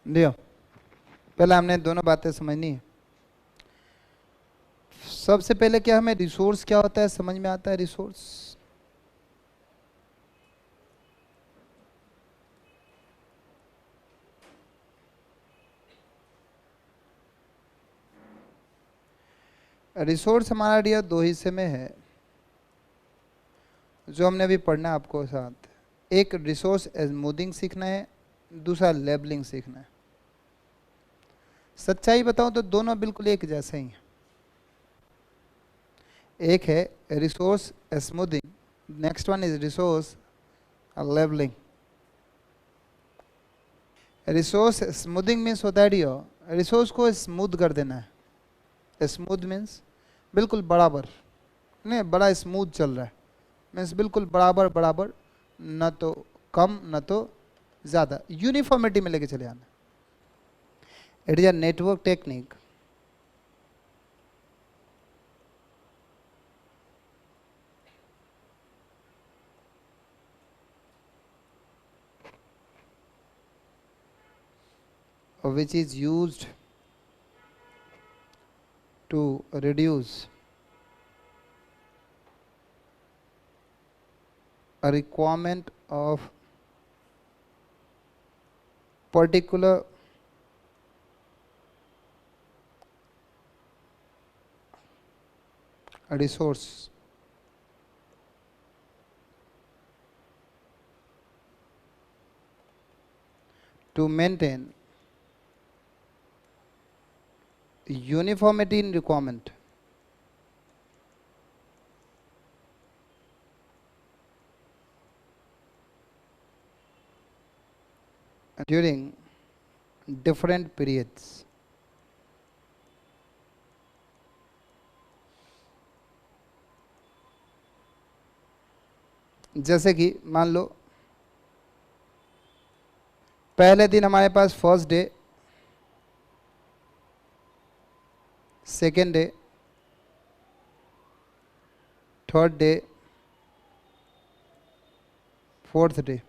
दियो। पहले हमने दोनों बातें समझनी है। सबसे पहले क्या हमें रिसोर्स क्या होता है समझ में आता है। रिसोर्स रिसोर्स हमारा डियर दो हिस्से में है जो हमने अभी पढ़ना है आपको साथ। एक रिसोर्स स्मूथिंग सीखना है, दूसरा लेबलिंग सीखना है। सच्चाई बताऊं तो दोनों बिल्कुल एक जैसे ही हैं। एक है resource smoothing, next one is resource labelling. Resource smoothing means होता है डियर रिसोर्स को स्मूथ कर देना है। स्मूथ मीन्स बिल्कुल बराबर, नहीं बड़ा स्मूथ चल रहा है, मीन्स बिल्कुल बराबर बराबर, न तो कम न तो ज़्यादा, यूनिफॉर्मिटी में लेके चले आना। It is a network technique. which is used to reduce a requirement of particular resource to maintain uniformity in requirement during different periods। जैसे कि मान लो पहले दिन हमारे पास first day, second day, third day, fourth day.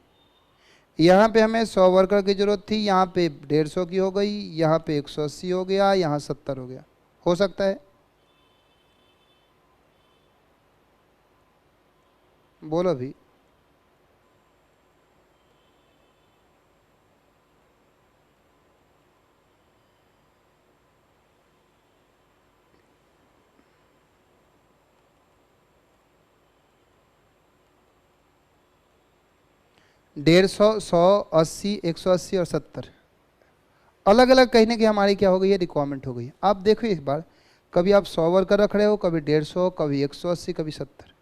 यहाँ पे हमें 100 वर्कर की ज़रूरत थी, यहाँ पे 150 की हो गई, यहाँ पे 180 हो गया, यहाँ 70 हो गया। हो सकता है? बोलो भी। डेढ़ सौ, 180, 180 और 70 अलग अलग कहने की हमारी क्या हो गई है, रिक्वायरमेंट हो गई है। आप देखो इस बार, कभी आप 100 वर्कर रख रहे हो, कभी 150, कभी 180, कभी 70।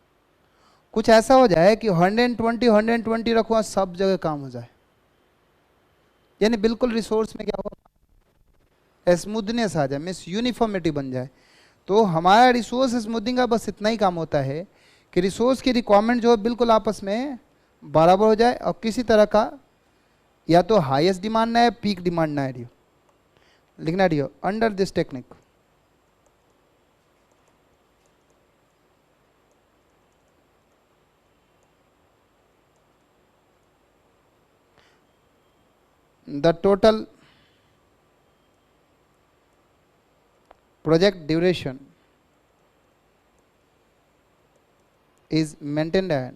कुछ ऐसा हो जाए कि 120 120 रखो, सब जगह काम हो जाए, यानी बिल्कुल रिसोर्स में क्या हो, स्मूथनेस आ जाए, मीन्स यूनिफॉर्मिटी बन जाए। तो हमारा रिसोर्स स्मूथिंग का बस इतना ही काम होता है कि रिसोर्स की रिक्वायरमेंट जो है बिल्कुल आपस में बराबर हो जाए और किसी तरह का या तो हाईएस्ट डिमांड ना है, पीक डिमांड ना है। डियो लिखना डियो under this technique the total project duration is maintained at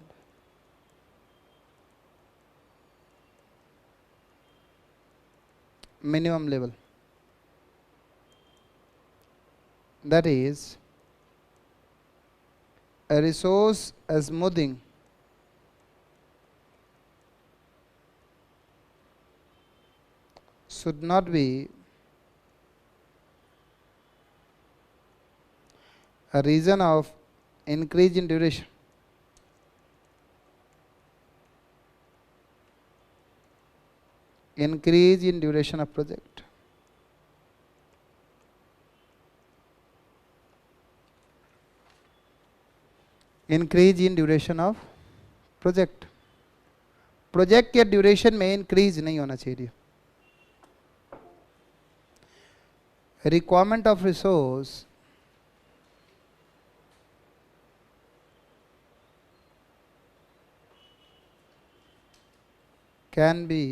minimum level, that is a resource smoothing should not be a reason of increase in duration, increase in duration of project, increase in duration of project. Project के duration में increase नहीं होना चाहिए। Requirement of resource can be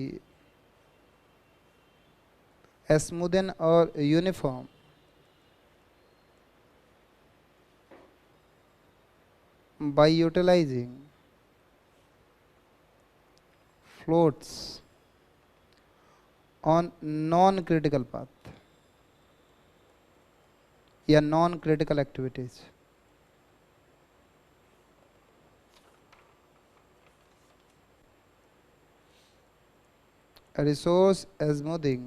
smooth and और uniform by utilizing floats on non-critical path या non-critical activities. Resource smoothing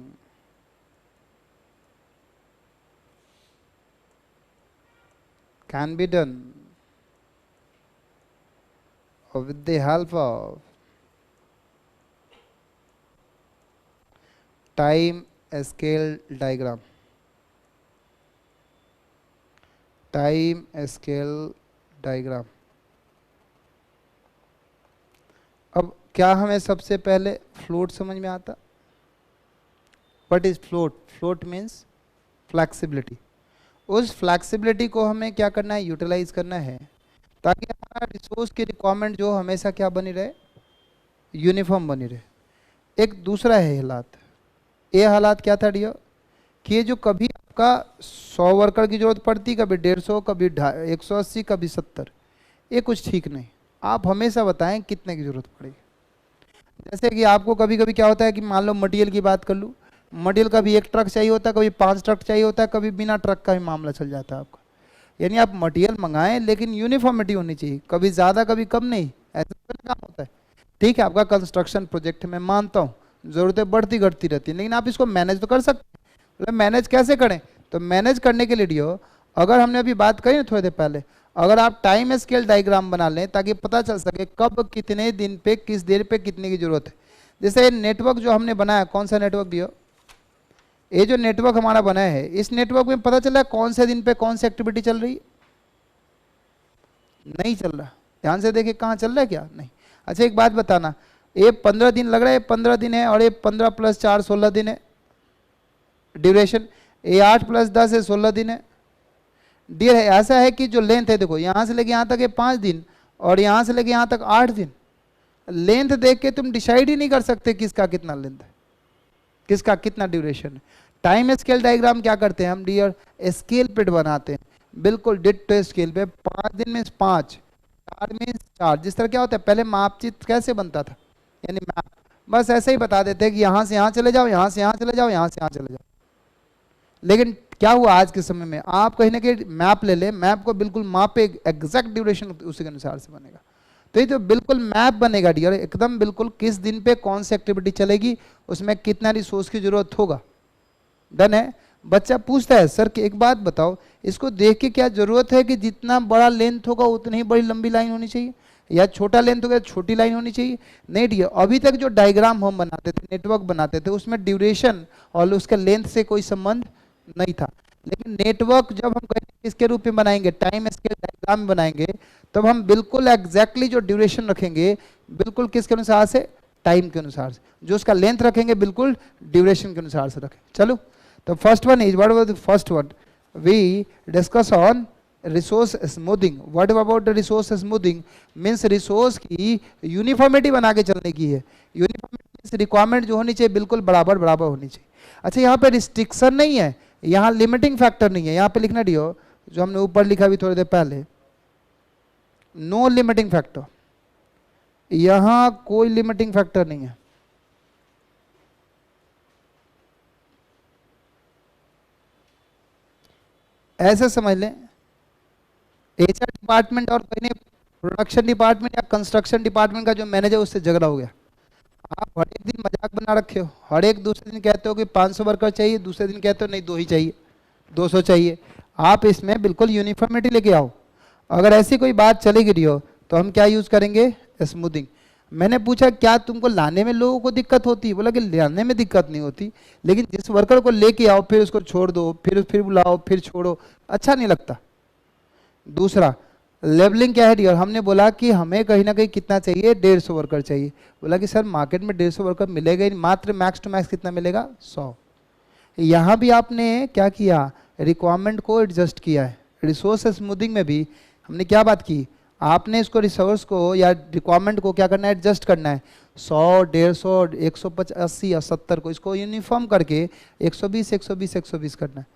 can be done with the help of time scale diagram. Time scale diagram. अब क्या हमें सबसे पहले float समझ में आता? What is float? Float means flexibility. उस फ्लैक्सिबिलिटी को हमें क्या करना है? यूटिलाइज करना है, ताकि हमारा रिसोर्स की रिक्वायरमेंट जो हमेशा क्या बनी रहे? यूनिफॉर्म बनी रहे. एक दूसरा है हालात. ये हालात क्या था डियर? कि ये जो कभी आपका 100 वर्कर की जरूरत पड़ती, कभी 150, कभी 180, कभी 70, ये कुछ ठीक नहीं. आप हमेशा बताएं कितने की जरूरत पड़ेगी. जैसे कि आपको कभी कभी क्या होता है कि मान लो मटेरियल की बात कर लूँ, मटेरियल कभी 1 ट्रक चाहिए होता है, कभी 5 ट्रक चाहिए होता है, कभी बिना ट्रक का भी मामला चल जाता है आपका. यानी आप मटेरियल मंगाएं लेकिन यूनिफॉर्मिटी होनी चाहिए, कभी ज़्यादा कभी कम नहीं, ऐसा काम होता है. ठीक है, आपका कंस्ट्रक्शन प्रोजेक्ट में मानता हूँ ज़रूरतें बढ़ती घटती रहती हैं, लेकिन आप इसको मैनेज तो कर सकते हैं. मैनेज कैसे करें? तो मैनेज करने के लिए डियो, अगर हमने अभी बात करी ना थोड़ी देर पहले, अगर आप टाइम स्केल डायग्राम बना लें ताकि पता चल सके कब कितने दिन पे किस देर पे कितने की जरूरत है. जैसे नेटवर्क जो हमने बनाया, कौन सा नेटवर्क डियो? ये जो नेटवर्क हमारा बना है, इस नेटवर्क में पता चला कौन से दिन पे कौन सी एक्टिविटी चल रही? नहीं चल रहा. ध्यान से देखिए कहाँ चल रहा है, क्या नहीं. अच्छा एक बात बताना, ये 15 दिन लग रहा है, 15 दिन है, और ये 15 + 4 16 दिन है ड्यूरेशन. ये 8 + 10 है 16 दिन है. डियर है ऐसा है कि जो लेंथ है, देखो यहाँ से लेके यहाँ तक है 5 दिन, और यहाँ से लेके यहाँ तक 8 दिन. लेंथ देख के तुम डिसाइड ही नहीं कर सकते किसका कितना लेंथ है, किसका कितना ड्यूरेशन है. टाइम स्केल डायग्राम क्या करते हैं हम डियर? स्केल पे बनाते हैं, बिल्कुल डिट्टो स्केल पे. 5 दिन मीन्स 5, 4 मीन्स 4. जिस तरह क्या होता है पहले मापचित्र कैसे बनता था, यानी मैप, बस ऐसे ही बता देते हैं कि यहाँ से यहाँ चले जाओ, यहाँ से यहाँ चले जाओ, यहाँ से यहाँ चले जाओ. लेकिन क्या हुआ आज के समय में, आप कहीं ना कहीं मैप ले लें, मैप को बिल्कुल मापे, एग्जैक्ट ड्यूरेशन उसी के अनुसार से बनेगा. तो ये तो बिल्कुल मैप बनेगा डियर, एकदम बिल्कुल किस दिन पे कौन सी एक्टिविटी चलेगी, उसमें कितना रिसोर्स की जरूरत होगा. डन है. बच्चा पूछता है सर कि एक बात बताओ, इसको देख के क्या जरूरत है कि जितना बड़ा लेंथ होगा उतनी ही बड़ी लंबी लाइन होनी चाहिए, या छोटा लेंथ होगा छोटी लाइन होनी चाहिए? नहीं डियर, अभी तक जो डायग्राम हम बनाते थे, नेटवर्क बनाते थे, उसमें ड्यूरेशन और उसके लेंथ से कोई संबंध नहीं था. लेकिन नेटवर्क जब हम इसके रूप में बनाएंगे, टाइम स्केल डायग्राम बनाएंगे, तब हम बिल्कुल एग्जैक्टली जो ड्यूरेशन रखेंगे, बिल्कुल किसके अनुसार से? टाइम के अनुसार से. जो उसका लेंथ रखेंगे बिल्कुल ड्यूरेशन के अनुसार से रखें. चलो, तो first one is, what was the first one? We discuss on resource smoothing. What about the resource smoothing? Means resource की यूनिफॉर्मिटी बना के चलने की है. यूनिफॉर्मिटी रिक्वायरमेंट जो होनी चाहिए बिल्कुल बराबर बराबर होनी चाहिए. अच्छा यहाँ पे रिस्ट्रिक्शन नहीं है, यहाँ लिमिटिंग फैक्टर नहीं है. यहाँ पे लिखना डियो, जो हमने ऊपर लिखा भी थोड़ी देर पहले, नो लिमिटिंग फैक्टर. यहाँ कोई लिमिटिंग फैक्टर नहीं है. ऐसे समझ लें, एचआर डिपार्टमेंट और कहीं प्रोडक्शन डिपार्टमेंट या कंस्ट्रक्शन डिपार्टमेंट का जो मैनेजर, उससे झगड़ा हो गया. आप हर एक दिन मजाक बना रखे हो, हर एक दूसरे दिन कहते हो कि 500 वर्कर चाहिए, दूसरे दिन कहते हो नहीं 2 ही चाहिए, 200 चाहिए. आप इसमें बिल्कुल यूनिफॉर्मिटी लेके आओ. अगर ऐसी कोई बात चलेगी रही हो तो हम क्या यूज़ करेंगे? स्मूथिंग. मैंने पूछा क्या तुमको लाने में लोगों को दिक्कत होती है? बोला कि लाने में दिक्कत नहीं होती, लेकिन जिस वर्कर को लेके आओ फिर उसको छोड़ दो, फिर बुलाओ, फिर छोड़ो, अच्छा नहीं लगता. दूसरा, लेबलिंग क्या है डियर? हमने बोला कि हमें कहीं ना कहीं कितना चाहिए? 150 वर्कर चाहिए. बोला कि सर मार्केट में 150 वर्कर मिलेगा ही, मात्र मैक्स टू मैक्स कितना मिलेगा? 100. यहाँ भी आपने क्या किया? रिक्वायरमेंट को एडजस्ट किया है. रिसोर्स स्मूथिंग में भी हमने क्या बात की? आपने इसको रिसोर्स को या रिक्वायरमेंट को क्या करना है, एडजस्ट करना है। 100, 150, 180 या 70 को इसको यूनिफॉर्म करके 120, 120, 120 करना है।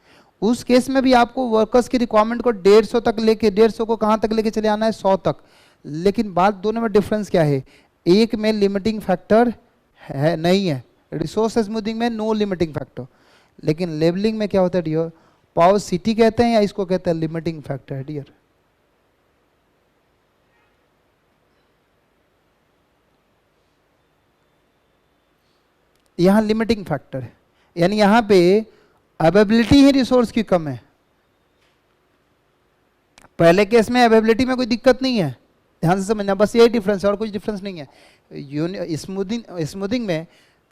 उस केस में भी आपको वर्कर्स की रिक्वायरमेंट को 150 तक लेके, 150 को कहाँ तक लेके चले आना है, 100 तक। लेकिन बात दोनों में डिफरेंस क्या है, एक में लिमिटिंग फैक्टर है नहीं है, रिसोर्स स्मूथिंग में नो लिमिटिंग फैक्टर, लेकिन लेबलिंग में क्या होता है डियर, पाउसिटी कहते हैं या इसको कहते हैं लिमिटिंग फैक्टर है डियर। यहाँ लिमिटिंग फैक्टर है, यानी यहाँ पे अवेबिलिटी ही रिसोर्स की कम है। पहले केस में अवेबिलिटी में कोई दिक्कत नहीं है, ध्यान से समझना, बस यही डिफरेंस है और कुछ डिफरेंस नहीं है। स्मूथिंग में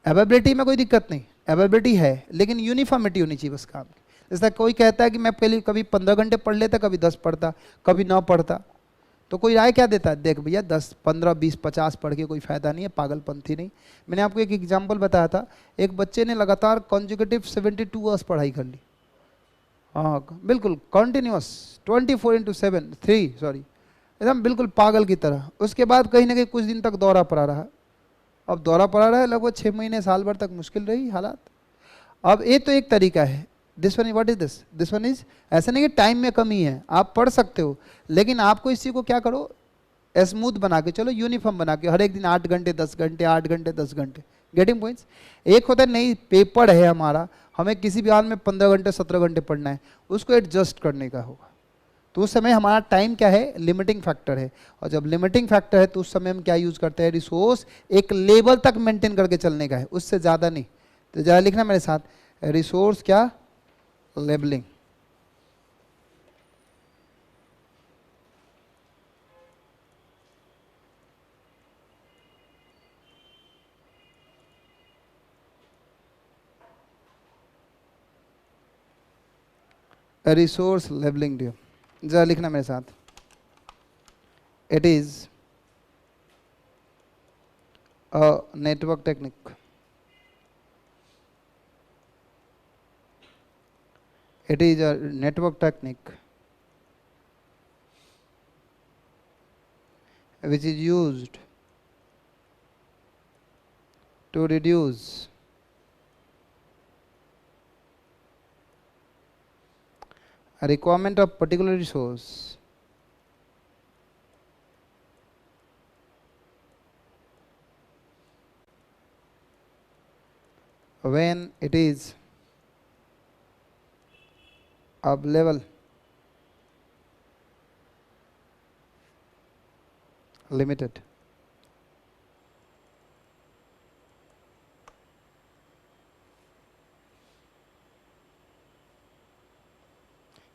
अवेबिलिटी में कोई दिक्कत नहीं, अवेबिलिटी है लेकिन यूनिफॉर्मिटी होनी चाहिए बस काम की। जैसा कोई कहता है कि मैं पहले कभी 15 घंटे पढ़ लेता, कभी 10 पढ़ता, कभी 9 पढ़ता, तो कोई राय क्या देता है, देख भैया 10, 15, 20, 50 पढ़ के कोई फायदा नहीं है, पागलपंथी नहीं। मैंने आपको एक एग्जाम्पल बताया था, एक बच्चे ने लगातार कॉन्जुगेटिव 72 आवर्स पढ़ाई कर ली, हाँ बिल्कुल कंटिन्यूस, 24/7 सॉरी, एकदम बिल्कुल पागल की तरह। उसके बाद कहीं ना कहीं कुछ दिन तक दौरा पड़ा रहा, अब दौरा पड़ा रहा है लगभग 6 महीने साल भर तक मुश्किल रही हालात। अब ये तो एक तरीका है, this one is what is this one is, ऐसा नहीं कि टाइम में कमी है, आप पढ़ सकते हो, लेकिन आपको इसी को क्या करो, स्मूथ बना के चलो, यूनिफॉर्म बना के, हर एक दिन 8 घंटे 10 घंटे, 8 घंटे 10 घंटे, गेटिंग पॉइंट्स। एक होता है नहीं पेपर है हमारा, हमें किसी भी हाल में 15 घंटे 17 घंटे पढ़ना है, उसको एडजस्ट करने का होगा, तो उस समय हमारा टाइम क्या है, लिमिटिंग फैक्टर है। और जब लिमिटिंग फैक्टर है तो उस समय हम क्या यूज करते हैं, रिसोर्स एक लेवल तक मेंटेन करके चलने का है, उससे ज़्यादा नहीं। तो ज़रा लिखना मेरे साथ, रिसोर्स क्या, लेबलिंग। रिसोर्स लेबलिंग डियर, जरा लिखना मेरे साथ, it is a network technique, it is a network technique which is used to reduce a requirement of particular resource when it is available, limited।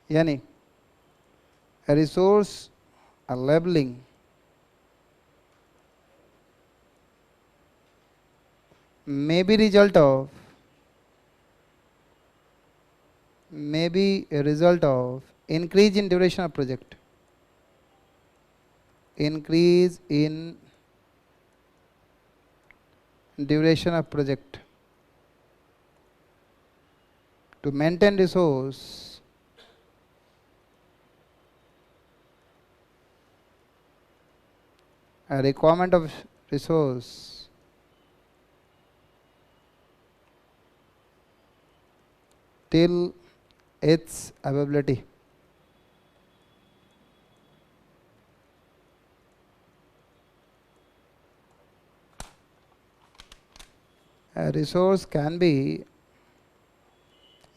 यानी resource labelling may be a result of increase in duration of project, increase in duration of project, to maintain resource a requirement of resource till its availability। A resource can be,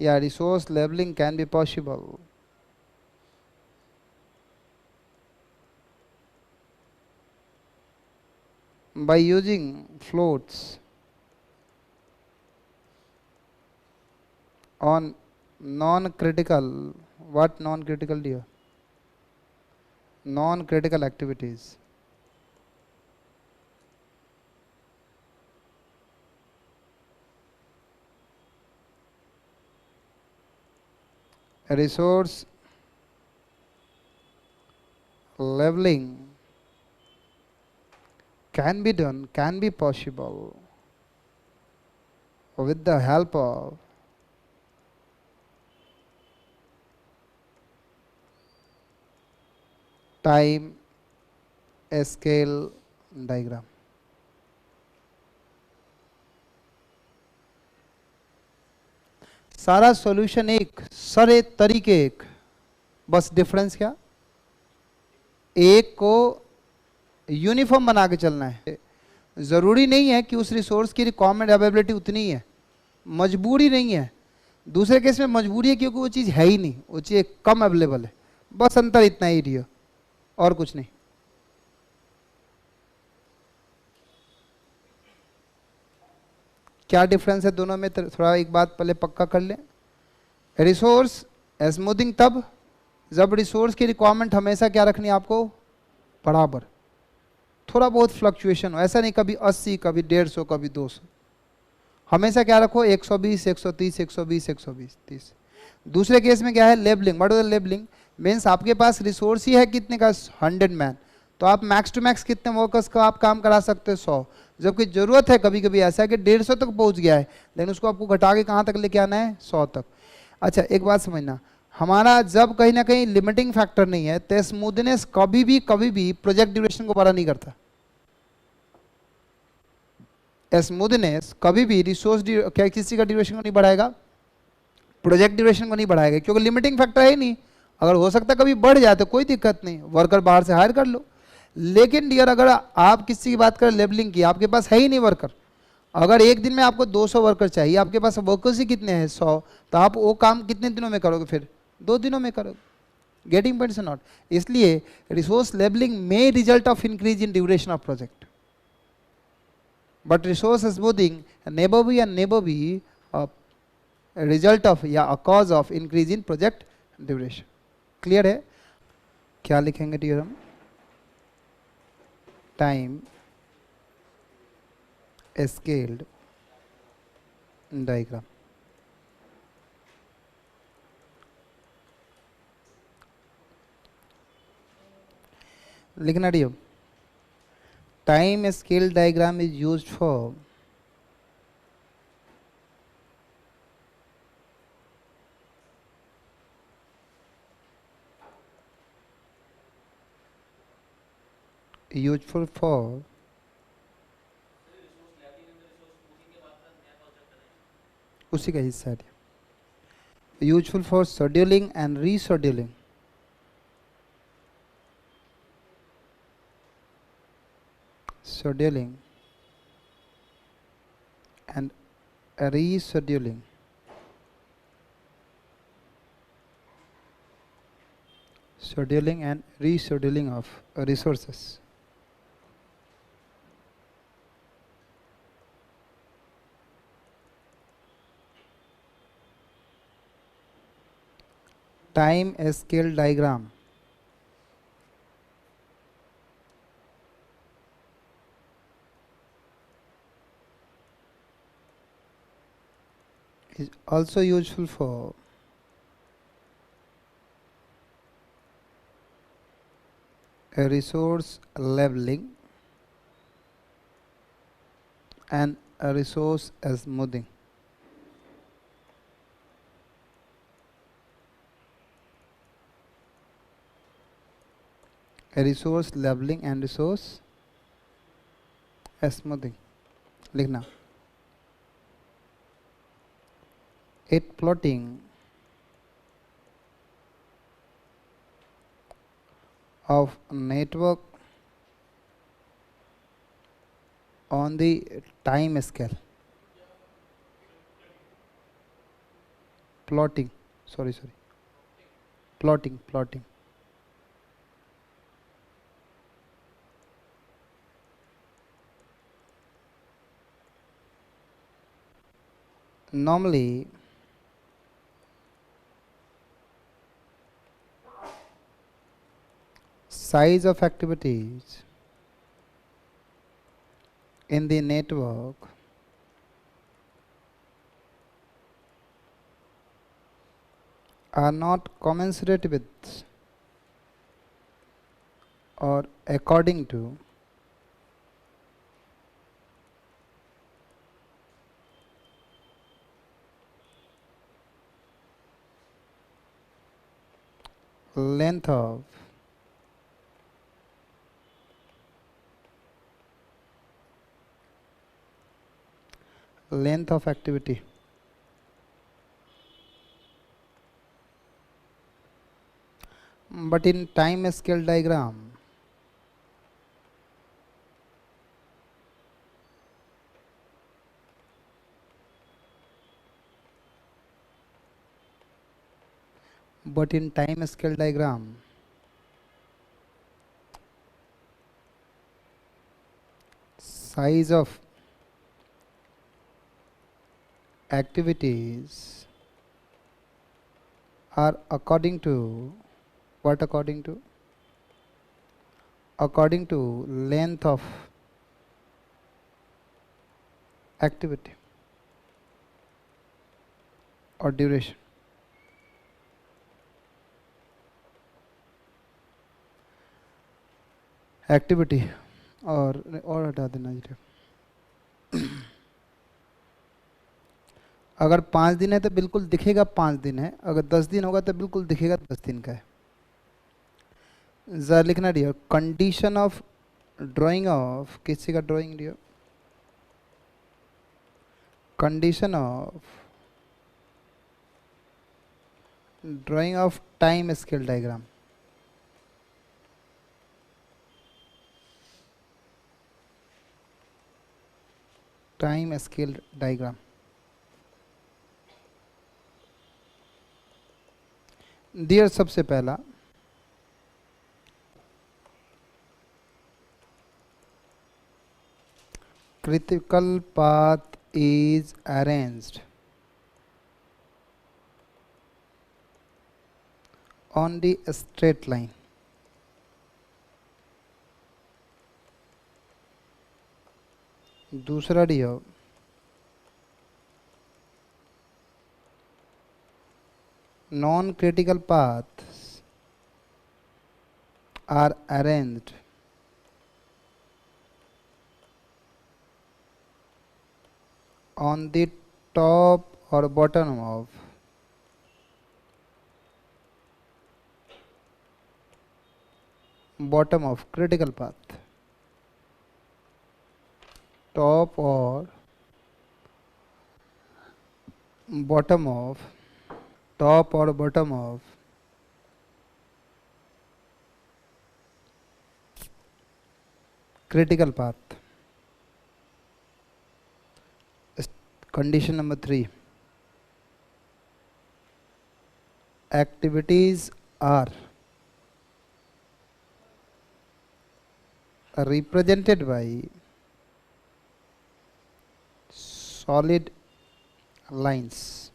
yeah, resource labeling can be possible by using floats on non-critical, what non-critical dear? Non-critical activities. A resource leveling can be done, can be possible with the help of time scale diagram. सारा solution एक, सारे तरीके एक, बस difference क्या, एक को uniform बना के चलना है। जरूरी नहीं है कि उस रिसोर्स की रिक्वायरमेंट अवेलेबिलिटी उतनी है, मजबूरी नहीं है। दूसरे केस में मजबूरी है क्योंकि वो चीज़ है ही नहीं, वो चीज़ कम अवेलेबल है, बस अंतर इतना ही रियो, और कुछ नहीं। क्या डिफरेंस है दोनों में, थोड़ा एक बात पहले पक्का कर लें। रिसोर्स स्मूथिंग तब जब रिसोर्स की रिक्वायरमेंट हमेशा क्या रखनी है आपको, बराबर, थोड़ा बहुत फ्लक्चुएशन हो, ऐसा नहीं कभी 80 कभी 150 कभी 200, हमेशा क्या रखो 120 130 120 120 30। दूसरे केस में क्या है, labelling. What is labelling means आपके पास रिसोर्स ही है कितने का, 100 मैन, तो आप मैक्स टू मैक्स कितने वर्कर्स का आप काम करा सकते हो, 100। जबकि जरूरत है कभी कभी ऐसा है कि 150 तक पहुंच गया है, लेकिन उसको आपको घटा के कहाँ तक लेके आना है, 100 तक। अच्छा एक बात समझना, हमारा जब कहीं ना कहीं लिमिटिंग फैक्टर नहीं है तो स्मूथनेस कभी भी प्रोजेक्ट ड्यूरेशन को बड़ा नहीं करता। स्मूथनेस कभी भी रिसोर्स क्या किसी का ड्यूरेशन को नहीं बढ़ाएगा, प्रोजेक्ट ड्यूरेशन को नहीं बढ़ाएगा, क्योंकि लिमिटिंग फैक्टर है ही नहीं। अगर हो सकता है कभी बढ़ जाए तो कोई दिक्कत नहीं, वर्कर बाहर से हायर कर लो। लेकिन डियर अगर आप किसी की बात करें लेबलिंग की, आपके पास है ही नहीं वर्कर, अगर एक दिन में आपको 200 वर्कर चाहिए, आपके पास वर्कर्स ही कितने हैं, 100, तो आप वो काम कितने दिनों में करोगे, फिर 2 दिनों में करोगे। Getting points not. इसलिए रिसोर्स लेबलिंग में result of increase in duration of project, but resource smoothing never be a result of या a cause of increase in project duration. Clear है। क्या लिखेंगे डियर हम, टाइम स्केल्ड डायग्राम। लिखना dear, time scale diagram is used for useful for उसी का हिस्सा है, useful for scheduling and rescheduling, scheduling and rescheduling scheduling and rescheduling of resources. Time scale diagram is also useful for a resource leveling and a resource smoothing. A resource leveling and resource smoothing. लिखना, it plotting of network on the time scale. Plotting, sorry, plotting. Normally, size of activities in the network are not commensurate with or according to length of length of activity. But in time scale diagram, size of activities are according to what? According to length of activity or duration. Activity और हटा देना जी। अगर 5 दिन है तो बिल्कुल दिखेगा 5 दिन है, अगर 10 दिन होगा तो बिल्कुल दिखेगा 10 दिन का है। जरा लिखना dear, condition of drawing of, किसी का drawing dear, condition of drawing of time scale diagram. Time scale diagram. Dear, सबसे पहला critical path is arranged on the straight line. दूसरा dear, non critical paths are arranged on the top or bottom of critical path. Top or bottom of critical path. Condition number 3, activities are represented by solid lines.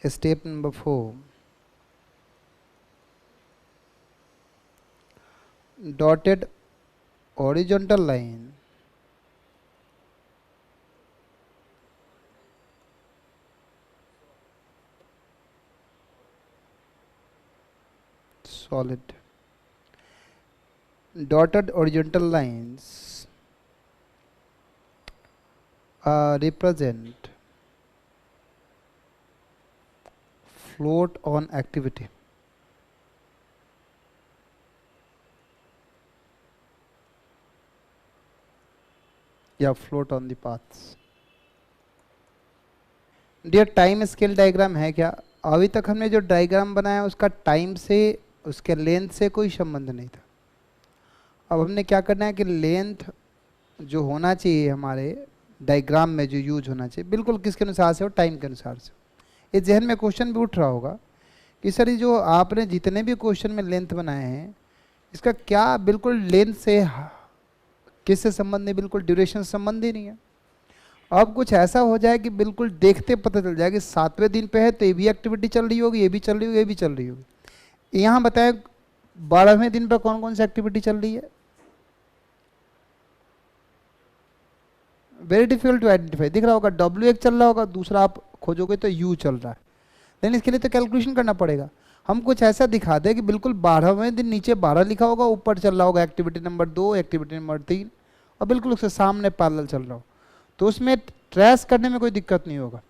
Step number 4, dotted horizontal line solid. Dotted horizontal lines represent float on activity. या float on the paths. Dear, time scale diagram है क्या? अभी तक हमने जो diagram बनाया उसका time से, उसके लेंथ से कोई संबंध नहीं था। अब हमने क्या करना है कि लेंथ जो होना चाहिए हमारे डायग्राम में, जो यूज होना चाहिए, बिल्कुल किसके अनुसार से हो? टाइम के अनुसार से। ये जहन में क्वेश्चन भी उठ रहा होगा कि सर ये जो आपने जितने भी क्वेश्चन में लेंथ बनाए हैं, इसका क्या बिल्कुल लेंथ से किससे संबंध है? बिल्कुल ड्यूरेशन से संबंध ही नहीं है। अब कुछ ऐसा हो जाए कि बिल्कुल देखते पता चल जाए कि 7वें दिन पे है तो ये भी एक्टिविटी चल रही होगी, ये भी चल रही होगी, ये भी चल रही होगी। यहाँ बताएं 12वें दिन पर कौन कौन सी एक्टिविटी चल रही है? Very difficult to identify. दिख रहा होगा W1 चल रहा होगा, दूसरा आप खोजोगे तो U चल रहा है, लेकिन इसके लिए तो कैलकुलेशन करना पड़ेगा। हम कुछ ऐसा दिखा दें कि बिल्कुल 12वें दिन नीचे 12 लिखा होगा, ऊपर चल रहा होगा एक्टिविटी नंबर 2, एक्टिविटी नंबर 3, और बिल्कुल उसके सामने पैरेलल चल रहा हो, तो उसमें ट्रेस करने में कोई दिक्कत नहीं होगा।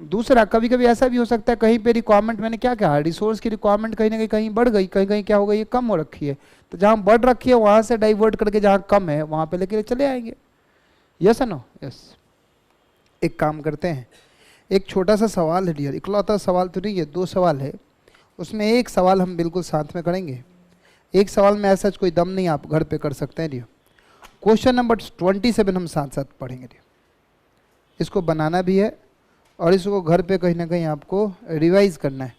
दूसरा, कभी कभी ऐसा भी हो सकता है कहीं पे रिक्वायरमेंट, मैंने क्या कहा, रिसोर्स की रिक्वायरमेंट कहीं ना कहीं बढ़ गई, कहीं कहीं क्या हो गई, ये कम हो रखी है, तो जहाँ बढ़ रखी है वहाँ से डाइवर्ट करके जहाँ कम है वहाँ पे लेके चले आएंगे। यस और नो? यस। एक काम करते हैं, एक छोटा सा सवाल है डियर, इकलौता सवाल तो नहीं है, 2 सवाल है, उसमें एक सवाल हम बिल्कुल साथ में करेंगे। एक सवाल में ऐसा कोई दम नहीं, आप घर पे कर सकते हैं डियर। क्वेश्चन नंबर 27 हम साथ साथ पढ़ेंगे डियर। इसको बनाना भी है और इसको घर पे कहीं ना कहीं आपको रिवाइज करना है।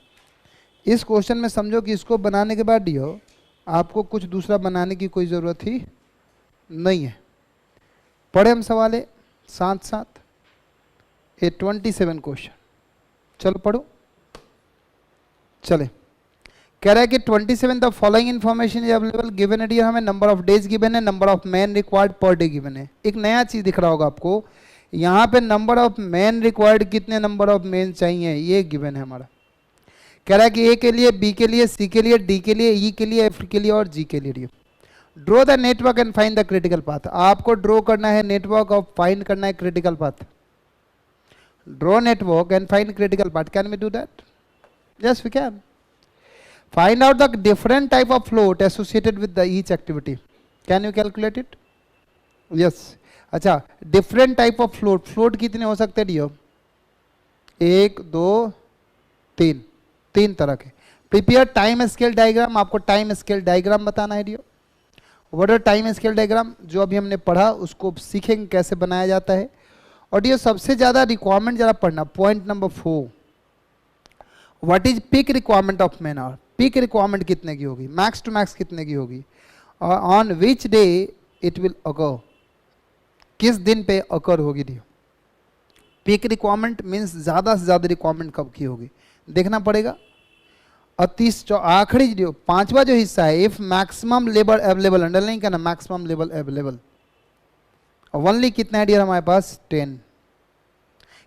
इस क्वेश्चन में समझो कि इसको बनाने के बाद डियर आपको कुछ दूसरा बनाने की कोई ज़रूरत ही नहीं है। पढ़े हम सवाल है साथ साथ, ये 27 क्वेश्चन, चलो पढ़ो। चले, कह रहा है कि 27 the following information is available given है, हमें नंबर ऑफ डेज गिवन है, number of man required per day given है। एक नया चीज दिख रहा होगा आपको, यहाँ पे नंबर ऑफ मैन रिक्वायर्ड, कितने नंबर ऑफ मैन चाहिए ये गिवन है हमारा। कह रहा है कि ए के लिए, बी के लिए, सी के लिए, डी के लिए, ई के लिए, एफ के लिए और जी के लिए। Draw the network and find the critical path. आपको ड्रॉ करना है नेटवर्क और फाइंड करना है critical path. Draw network and find critical path. Can we do that? Yes we can. Find out the different type of float associated with the each activity. Can you calculate it? Yes. अच्छा, different type of float. Float कितने हो सकते हैं deo? 1, 2, 3, 3 तरह के। Prepare time scale diagram. आपको time scale diagram बताना है deo. What are time scale diagram? जो अभी हमने पढ़ा उसको सीखेंगे कैसे बनाया जाता है। और डियो सबसे ज़्यादा रिक्वायरमेंट जरा पढ़ना, point number 4। What is peak requirement of man hour? Peak requirement कितने की होगी, मैक्स टू मैक्स कितने की होगी, और on which day it will occur, किस दिन पे अकर होगी। डियो पीक रिक्वायरमेंट मीन्स ज़्यादा से ज़्यादा रिक्वायरमेंट कब की होगी देखना पड़ेगा। और आखिरी डियो 5वां जो हिस्सा है, if maximum labour available, underline करना, मैक्सिमम लेबर अवेलेबल, ओनली कितना है डियर हमारे पास 10।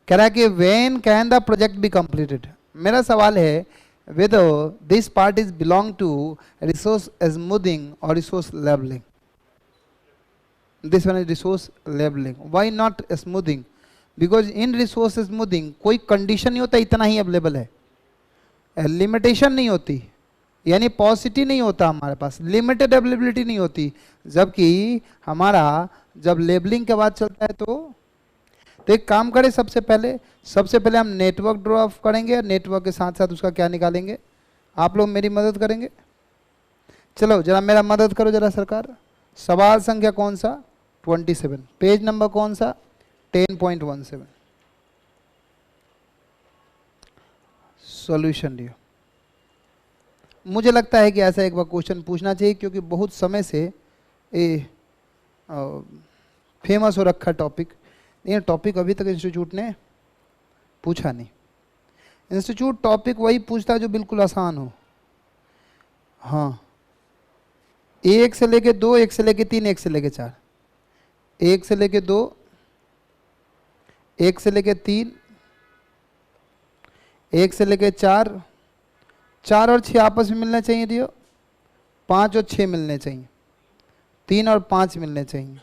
कह रहा है कि when can the project be completed. मेरा सवाल है whether this part is belong to resource smoothing or resource leveling. This one is resource leveling. Why not smoothing? Because in resource smoothing कोई condition नहीं होता, इतना ही अवेलेबल है, limitation नहीं होती, यानी पॉसिटी नहीं होता हमारे पास, लिमिटेड अवेलेबिलिटी नहीं होती। जबकि हमारा जब लेबलिंग के बाद चलता है तो एक काम करें, सबसे पहले हम नेटवर्क ड्रॉ ऑफ करेंगे, नेटवर्क के साथ साथ उसका क्या निकालेंगे। आप लोग मेरी मदद करेंगे? चलो जरा मेरा मदद करो जरा सरकार। सवाल संख्या कौन सा? 27। पेज नंबर कौन सा? 10.17। सॉल्यूशन दियो। मुझे लगता है कि ऐसा एक बार क्वेश्चन पूछना चाहिए, क्योंकि बहुत समय से ये फेमस हो रखा टॉपिक। ये टॉपिक अभी तक इंस्टीट्यूट ने पूछा नहीं। इंस्टीट्यूट टॉपिक वही पूछता है जो बिल्कुल आसान हो। हाँ, 1 से लेके 2, 1 से लेके 3, 1 से लेके 4, 1 से लेके 2, 1 से लेके 3, 1 से लेके 4, 4 और 6 आपस में मिलना चाहिए दियो, 5 और 6 मिलने चाहिए, 3 और 5 मिलने चाहिए।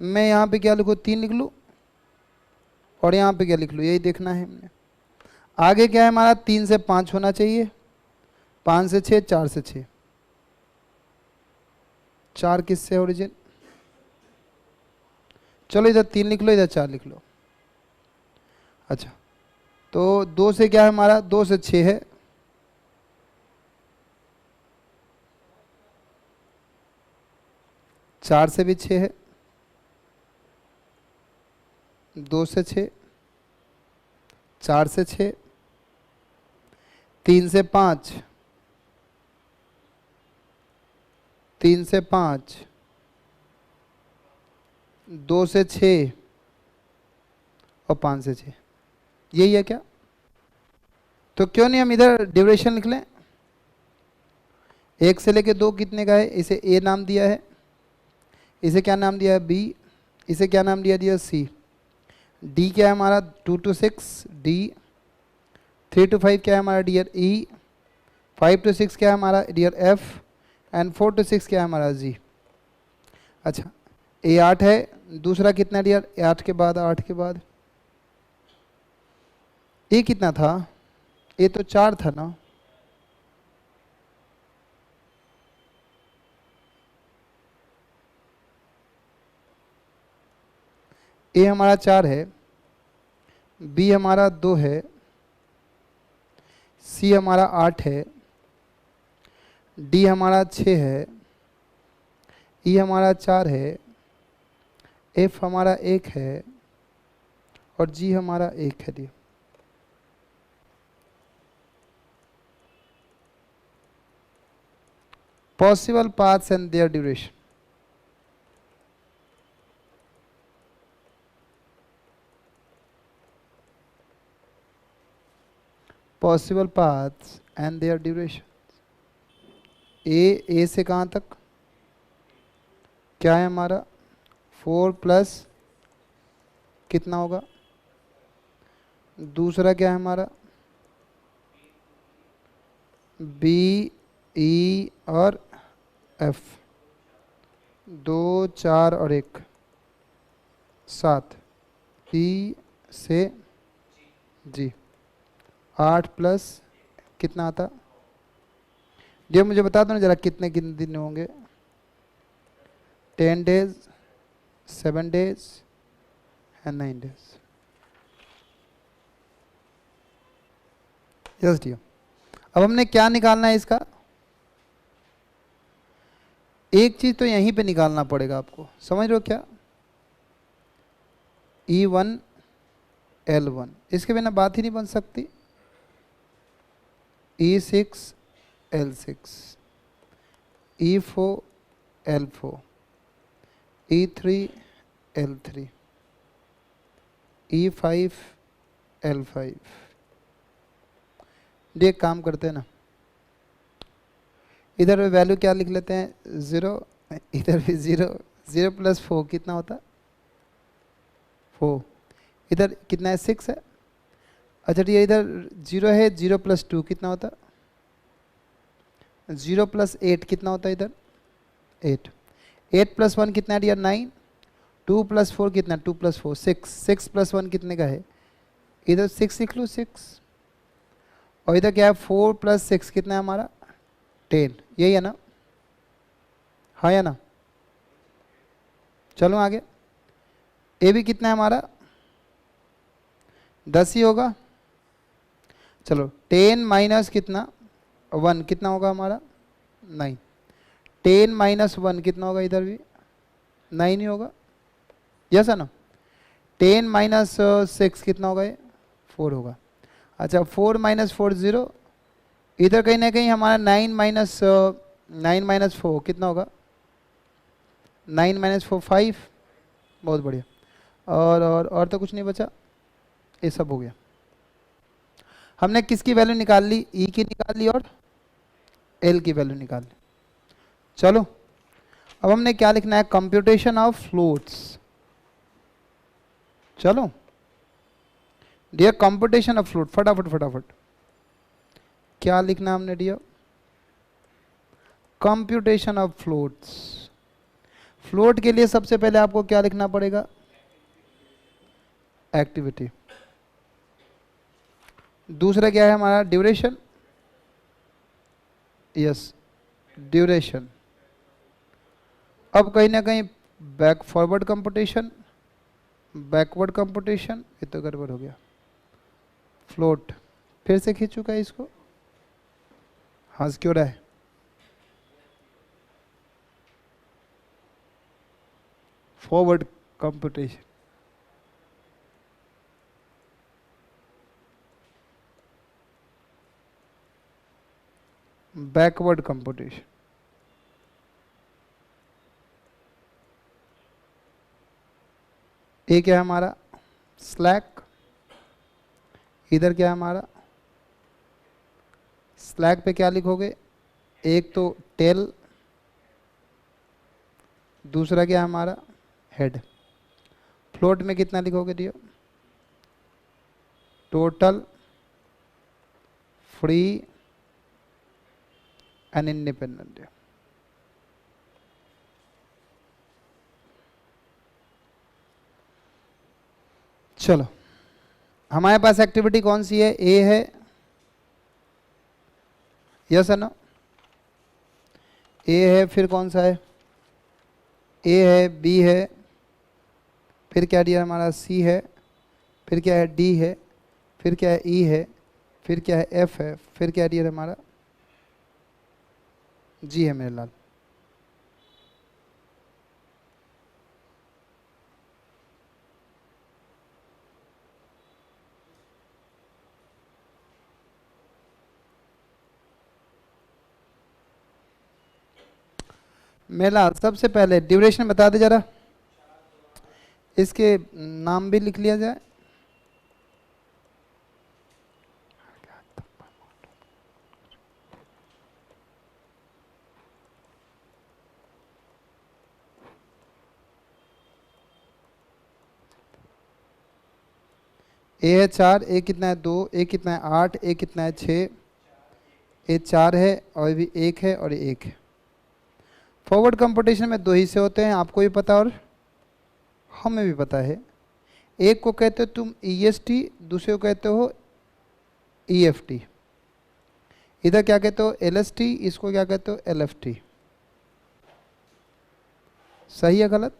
मैं यहाँ पे क्या लिखूँ? 3 लिख लूँ और यहाँ पे क्या लिख लूँ, यही देखना है हमने। आगे क्या है हमारा? 3 से 5 होना चाहिए, 5 से 6, 4 से 6। 4 किससे ओरिजिन? चलो इधर 3 लिख लो, इधर 4 लिख लो। अच्छा, तो 2 से क्या है हमारा? 2 से 6 है, 4 से भी 6 है, 2 से 6, 4 से 6, 3 से 5, 3 से 5, 2 से 6 और 5 से 6। यही है क्या? तो क्यों नहीं हम इधर ड्यूरेशन लिख लें। 1 से लेके 2 कितने का है? इसे ए नाम दिया है, इसे क्या नाम दिया है? बी, इसे क्या नाम दिया सी। डी क्या है हमारा? 2 to 6 डी, 3 to 5 क्या है हमारा डियर? ई, 5 to 6 क्या है हमारा डियर? एफ, एंड 4 to 6 क्या है हमारा? जी। अच्छा, ए 8 है, दूसरा कितना डियर? 8 के बाद, 8 के बाद ए कितना था? ए तो 4 था ना। ए हमारा 4 है, बी हमारा 2 है, सी हमारा 8 है, डी हमारा 6 है, ई हमारा 4 है, एफ हमारा 1 है और जी हमारा 1 है। D possible paths and their duration. Possible paths and their duration. A से कहाँ तक क्या है हमारा 4 प्लस कितना होगा, दूसरा क्या है हमारा बी ई और एफ, 2 4 और 1 7, ई से जी 8 प्लस कितना आता, ये मुझे बता दो ना जरा कितने कितने दिन होंगे, 10 days, 7 days and 9 days। Yes dear, अब हमने क्या निकालना है इसका, एक चीज तो यहीं पे निकालना पड़ेगा आपको, समझ रहे हो क्या, E1 L1, इसके बिना बात ही नहीं बन सकती, E6 L6, E4 L4, E3 L3, E5 L5। ये काम करते हैं ना, इधर वैल्यू क्या लिख लेते हैं 0, इधर भी 0, 0 प्लस 4 कितना होता है 4, इधर कितना है 6 है, अच्छा ये इधर 0 है, 0 प्लस 2 कितना होता है, 0 प्लस 8 कितना होता है इधर 8, 8 प्लस 1 कितना है डियर 9, 2 प्लस 4 कितना 2 प्लस 4 6, 6 प्लस 1 कितने का है, इधर 6 लिख लो 6, और इधर क्या है 4 प्लस 6 कितना है हमारा 10, यही है ना, हाँ या ना, चलो आगे, ए भी कितना है हमारा 10 ही होगा, चलो 10 माइनस कितना 1 कितना होगा हमारा 9, 10 माइनस 1 कितना होगा इधर भी 9 ही होगा, यस है ना, 10 माइनस 6 कितना होगा ये 4 होगा, अच्छा 4 माइनस 4 0, इधर कहीं ना कहीं हमारा 9 माइनस 4 कितना होगा 9 माइनस 4 5, बहुत बढ़िया, और तो कुछ नहीं बचा, ये सब हो गया, हमने किसकी वैल्यू निकाल ली, ई की निकाल ली और एल की वैल्यू निकाल ली। चलो अब हमने क्या लिखना है, कंप्यूटेशन ऑफ फ्लोट्स, चलो डियर कंप्यूटेशन ऑफ फ्लोट, फटाफट फटाफट क्या लिखना हमने dear, computation of floats, float के लिए सबसे पहले आपको क्या लिखना पड़ेगा, एक्टिविटी, दूसरा क्या है हमारा ड्यूरेशन, यस ड्यूरेशन, अब कहीं ना कहीं back forward computation, backward computation, ये तो गड़बड़ हो गया, फ्लोट फिर से खींच चुका है इसको, हंस क्यों रहा है, फॉरवर्ड कंप्यूटेशन, बैकवर्ड कंप्यूटेशन, ये क्या है हमारा स्लैक, इधर क्या है हमारा स्लैक पे क्या लिखोगे, एक तो टेल, दूसरा क्या है हमारा हेड, फ्लोट में कितना लिखोगे दियो, टोटल फ्री एंड इंडिपेंडेंट, चलो हमारे पास एक्टिविटी कौन सी है, ए है, यस है ना, ए है, फिर कौन सा है, ए है, बी है, फिर क्या दिया हमारा सी है, फिर क्या है डी है, फिर क्या है ई है, फिर क्या है एफ है, फिर क्या डियर हमारा जी है मेरे लाल। मेरे लाल सबसे पहले ड्यूरेशन बता दे जरा, इसके नाम भी लिख लिया जाए। ए है 4, ए कितना है 2, ए कितना है 8, ए कितना है 6, ए 4 है और भी 1 है और 1 है। फॉरवर्ड कंपटीशन में 2 हिस्से होते हैं, आपको भी पता और हमें भी पता है। एक को कहते हो तुम EST, दूसरे को कहते हो EFT। इधर क्या कहते हो LST, इसको क्या कहते हो LFT। सही है गलत?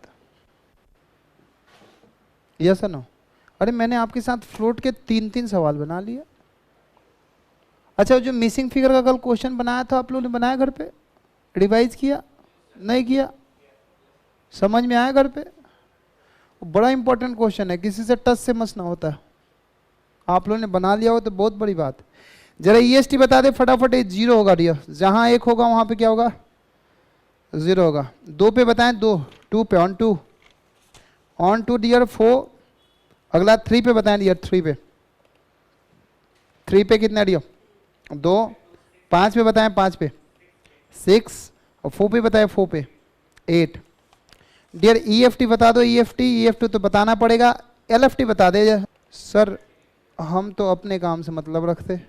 यस या नो? अरे मैंने आपके साथ फ्लोट के 3-3 सवाल बना लिए। अच्छा जो मिसिंग फिगर का कल क्वेश्चन बनाया था आप लोगों ने बनाया घर पे, रिवाइज किया नहीं किया? समझ में आया घर पे? बड़ा इंपॉर्टेंट क्वेश्चन है, किसी से टच से मस ना होता है। आप लोगों ने बना लिया हो तो बहुत बड़ी बात। जरा EST बता दे फटाफट। 0 होगा डियर, जहां 1 होगा वहां पे क्या होगा 0 होगा। 2 पे बताएं, 2 पे ऑन टू डियर 4। अगला 3 पे बताएं डियर, 3 पे कितना डियर 2। 5 पे बताएं, 5 पे 6 और 4 पे बताएं, 4 पे 8। डियर EFT बता दो। EFT तो बताना पड़ेगा। LFT बता दे सर, हम तो अपने काम से मतलब रखते।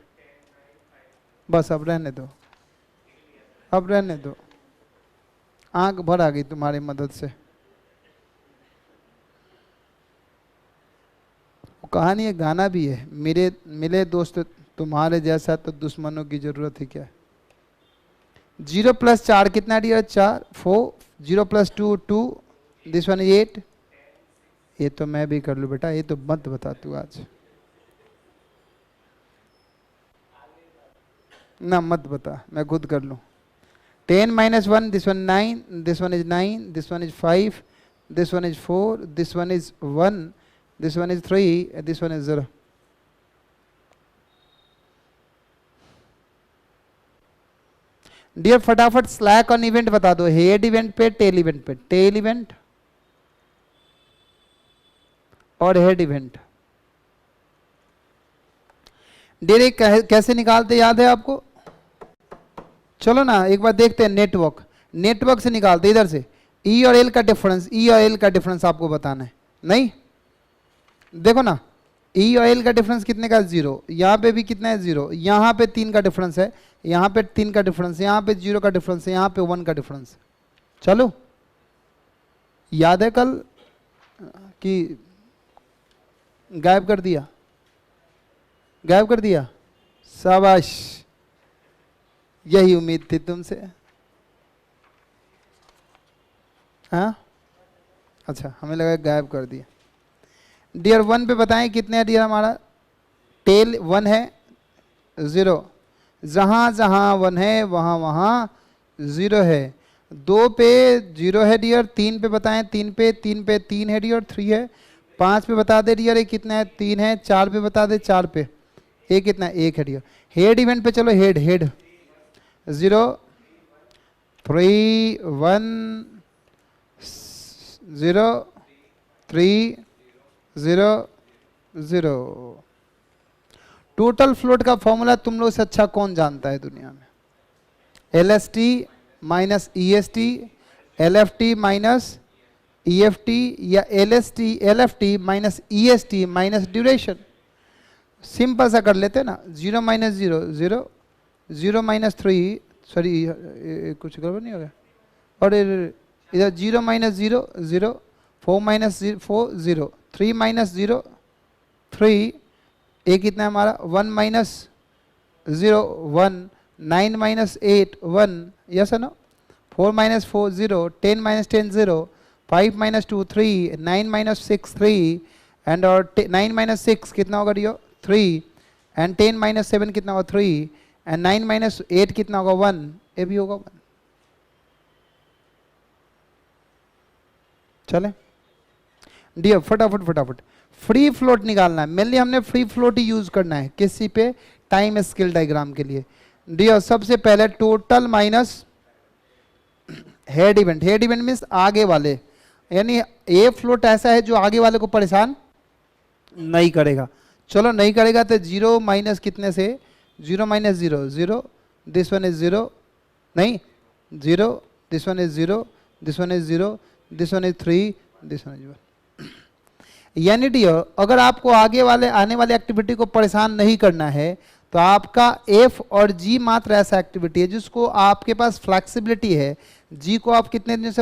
बस अब रहने दो, अब रहने दो, आंख भर आ गई तुम्हारी मदद से। वो कहानी है, गाना भी है, मेरे मिले दोस्त तुम्हारे जैसा तो दुश्मनों की जरूरत ही क्या है। 0 + 4 कितना डियर 4 4। 0 + 2 2, this one 8। ये तो मैं भी कर लूँ बेटा, ये तो मत बता तू आज ना, मत बता, मैं खुद कर लूँ। 10 - 1, this one 9, this one is 9, this one is 5, this one is 4, this one is 1, this one is 3, this one is 0। Dear फटाफट स्लैक ऑन इवेंट बता दो। हेड इवेंट पे, टेल इवेंट पे। टेल इवेंट और हेड इवेंट। डियर कैसे निकालते याद है आपको? चलो ना एक बार देखते हैं। नेटवर्क से निकालते, इधर से E और L का डिफरेंस। E और L का डिफरेंस आपको बताना है। नहीं देखो ना, E और L का डिफरेंस कितने का 0। यहाँ पे भी कितना है 0। यहाँ पे 3 का डिफरेंस है, यहाँ पे 3 का डिफरेंस है, यहाँ पे 0 का डिफरेंस है, यहाँ पे 1 का डिफरेंस है। चलो याद है कल कि गायब कर दिया? गायब कर दिया, शाबाश, यही उम्मीद थी तुमसे। हाँ अच्छा, हमें लगा गायब कर दिया। डियर 1 पे बताएं कितने है डियर हमारा? टेल 1 है 0, जहां जहां 1 है वहां वहां 0 है। 2 पे 0 है डियर। 3 पे बताएं, 3 पे 3 है डियर, 3 है। 5 पे बता दे डियर ये कितना है 3 है। 4 पे बता दे 4 पे ये कितना है 1 है डियर। हेड इवेंट पे चलो, हेड 0 3 1 0 3 0 0। टोटल फ्लोट का फॉर्मूला तुम लोग से अच्छा कौन जानता है दुनिया में? LST - EST, LFT - EFT या LFT - EST - ड्यूरेशन। सिंपल सा कर लेते हैं ना। 0 - 0 0, 0 - 3, सॉरी कुछ गड़बड़ नहीं हो गया। और इधर 0 - 0 0, 4 - 4 0, 3 - 0 3, ये कितना है हमारा 1 - 0 1, 9 - 8 1, यस है ना। 4 - 4 0, 10 - 10 0, 5 - 2 3, 9 - 6 3, एंड और 9 माइनस 6 कितना होगा डियर 3 एंड 10 माइनस 7 कितना होगा 3 एंड 9 माइनस 8 कितना होगा 1, ये भी होगा 1। चले डियर फटाफट फटाफट फ्री फ्लोट निकालना है। मेनली हमने फ्री फ्लोट ही यूज करना है किसी पे टाइम स्केल डायग्राम के लिए। डियर सबसे पहले total minus head event. Head event means आगे वाले, यानी ये फ्लोट ऐसा है जो आगे वाले को परेशान नहीं करेगा। चलो नहीं करेगा तो 0 माइनस कितने से 0 माइनस 0 0, दिस वन इज 0 नहीं 0, this one is 0, this one is 0, this one is 3, this one is 1। यानी डियर अगर आपको आगे वाले आने वाले एक्टिविटी को परेशान नहीं करना है तो आपका एफ और जी मात्र ऐसा एक्टिविटी है जिसको आपके पास फ्लेक्सिबिलिटी है। जी को आप कितने दिन से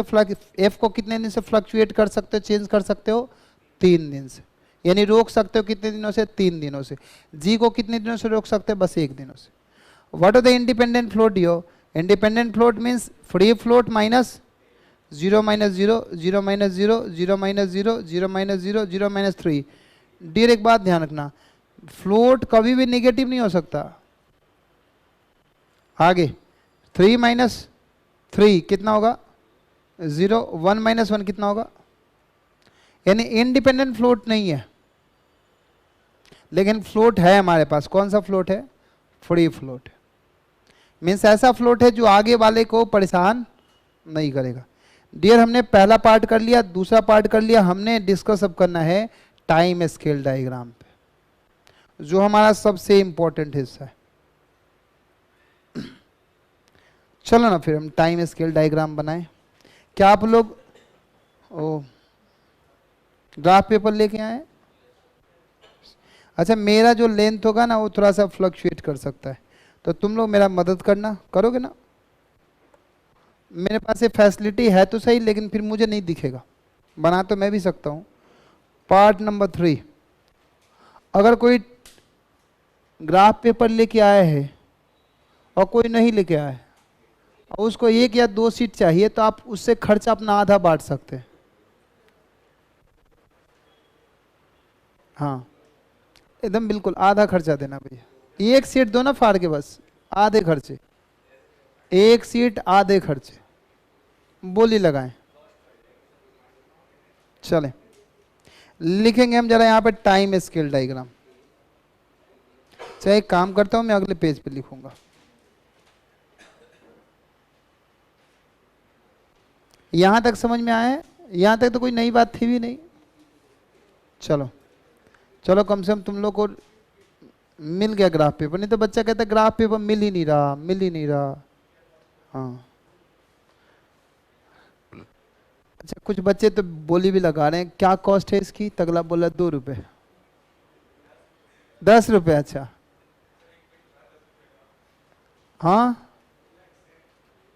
एफ को कितने दिन से फ्लक्चुएट कर सकते हो, चेंज कर सकते हो 3 दिन से, यानी रोक सकते हो कितने दिनों से 3 दिनों से। जी को कितने दिनों से रोक सकते हो, बस 1 दिनों से। What are the independent float dear? Independent float means free float minus 0 minus 0, 0 minus 0, 0 minus 0, 0 minus 0, 0 minus 3। Dear एक बात ध्यान रखना, फ्लोट कभी भी नेगेटिव नहीं हो सकता। आगे 3 माइनस 3 कितना होगा 0, 1 माइनस 1 कितना होगा, यानी इंडिपेंडेंट फ्लोट नहीं है, लेकिन फ्लोट है हमारे पास। कौन सा फ्लोट है? Free float. मीन्स ऐसा फ्लोट है जो आगे वाले को परेशान नहीं करेगा। डियर हमने पहला पार्ट कर लिया, दूसरा पार्ट कर लिया, हमने डिस्कस अब करना है टाइम स्केल डायग्राम पे, जो हमारा सबसे इंपॉर्टेंट हिस्सा है। चलो ना फिर हम टाइम स्केल डायग्राम बनाएं। क्या आप लोग ग्राफ पेपर लेके आए? अच्छा, मेरा जो लेंथ होगा ना वो थोड़ा सा फ्लक्चुएट कर सकता है, तो तुम लोग मेरा मदद करना, करोगे ना? मेरे पास ये फैसिलिटी है तो सही, लेकिन फिर मुझे नहीं दिखेगा, बना तो मैं भी सकता हूँ। पार्ट नंबर 3, अगर कोई ग्राफ पेपर लेके आया है और कोई नहीं लेके आया है और उसको 1 या 2 सीट चाहिए, तो आप उससे खर्चा अपना आधा बांट सकते हैं। हाँ एकदम बिल्कुल आधा खर्चा देना भैया। 1 सीट दो ना फाड़ के, बस आधे खर्चे, 1 सीट आधे खर्चे, बोली लगाएं। चलें लिखेंगे हम जरा यहाँ पे टाइम स्केल डायग्राम। चाहे एक काम करता हूँ, मैं अगले पेज पे लिखूंगा। यहां तक समझ में आया है? यहां तक तो कोई नई बात थी भी नहीं। चलो चलो कम से कम तुम लोग को मिल गया ग्राफ पेपर, नहीं तो बच्चा कहता ग्राफ पेपर मिल ही नहीं रहा, मिल ही नहीं रहा। हाँ अच्छा, कुछ बच्चे तो बोली भी लगा रहे हैं, क्या कॉस्ट है इसकी? तगला बोला 2 रुपए, 10 रुपए। अच्छा हाँ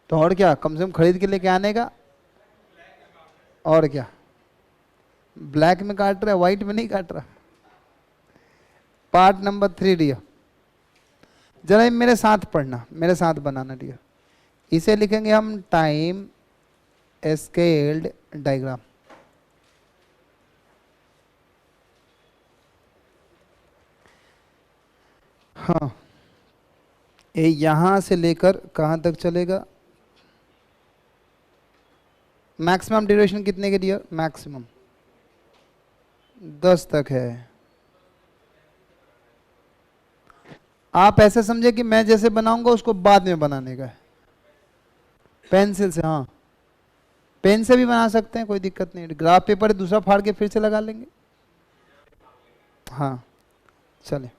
तो और क्या, कम से कम खरीद के लेके आने का। और क्या, ब्लैक में काट रहा है, व्हाइट में नहीं काट रहा। पार्ट नंबर 3 डियर, जरा मेरे साथ पढ़ना, मेरे साथ बनाना डियर। इसे लिखेंगे हम टाइम स्केल्ड डायग्राम। हाँ ये यहां से लेकर कहां तक चलेगा? मैक्सिमम ड्यूरेशन कितने के डियर? मैक्सिमम 10 तक है। आप ऐसे समझे कि मैं जैसे बनाऊंगा उसको बाद में बनाने का है, पेंसिल से। हाँ पेन से भी बना सकते हैं, कोई दिक्कत नहीं। ग्राफ पेपर दूसरा फाड़ के फिर से लगा लेंगे। हाँ चले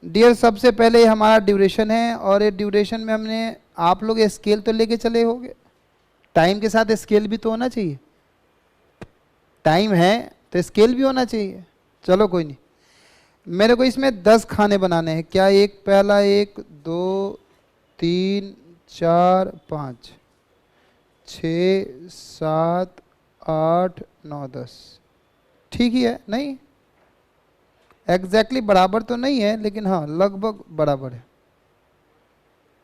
डियर, सबसे पहले ये हमारा ड्यूरेशन है, और ये ड्यूरेशन में हमने, आप लोग स्केल तो लेके चले होंगे, टाइम के साथ स्केल भी तो होना चाहिए। टाइम है तो स्केल भी होना चाहिए। चलो कोई नहीं, मेरे को इसमें 10 खाने बनाने हैं। क्या एक पहला 1 2 3 4 5 6 7 8 9 10, ठीक ही है नहीं? एग्जैक्टली बराबर तो नहीं है, लेकिन हाँ लगभग बराबर है।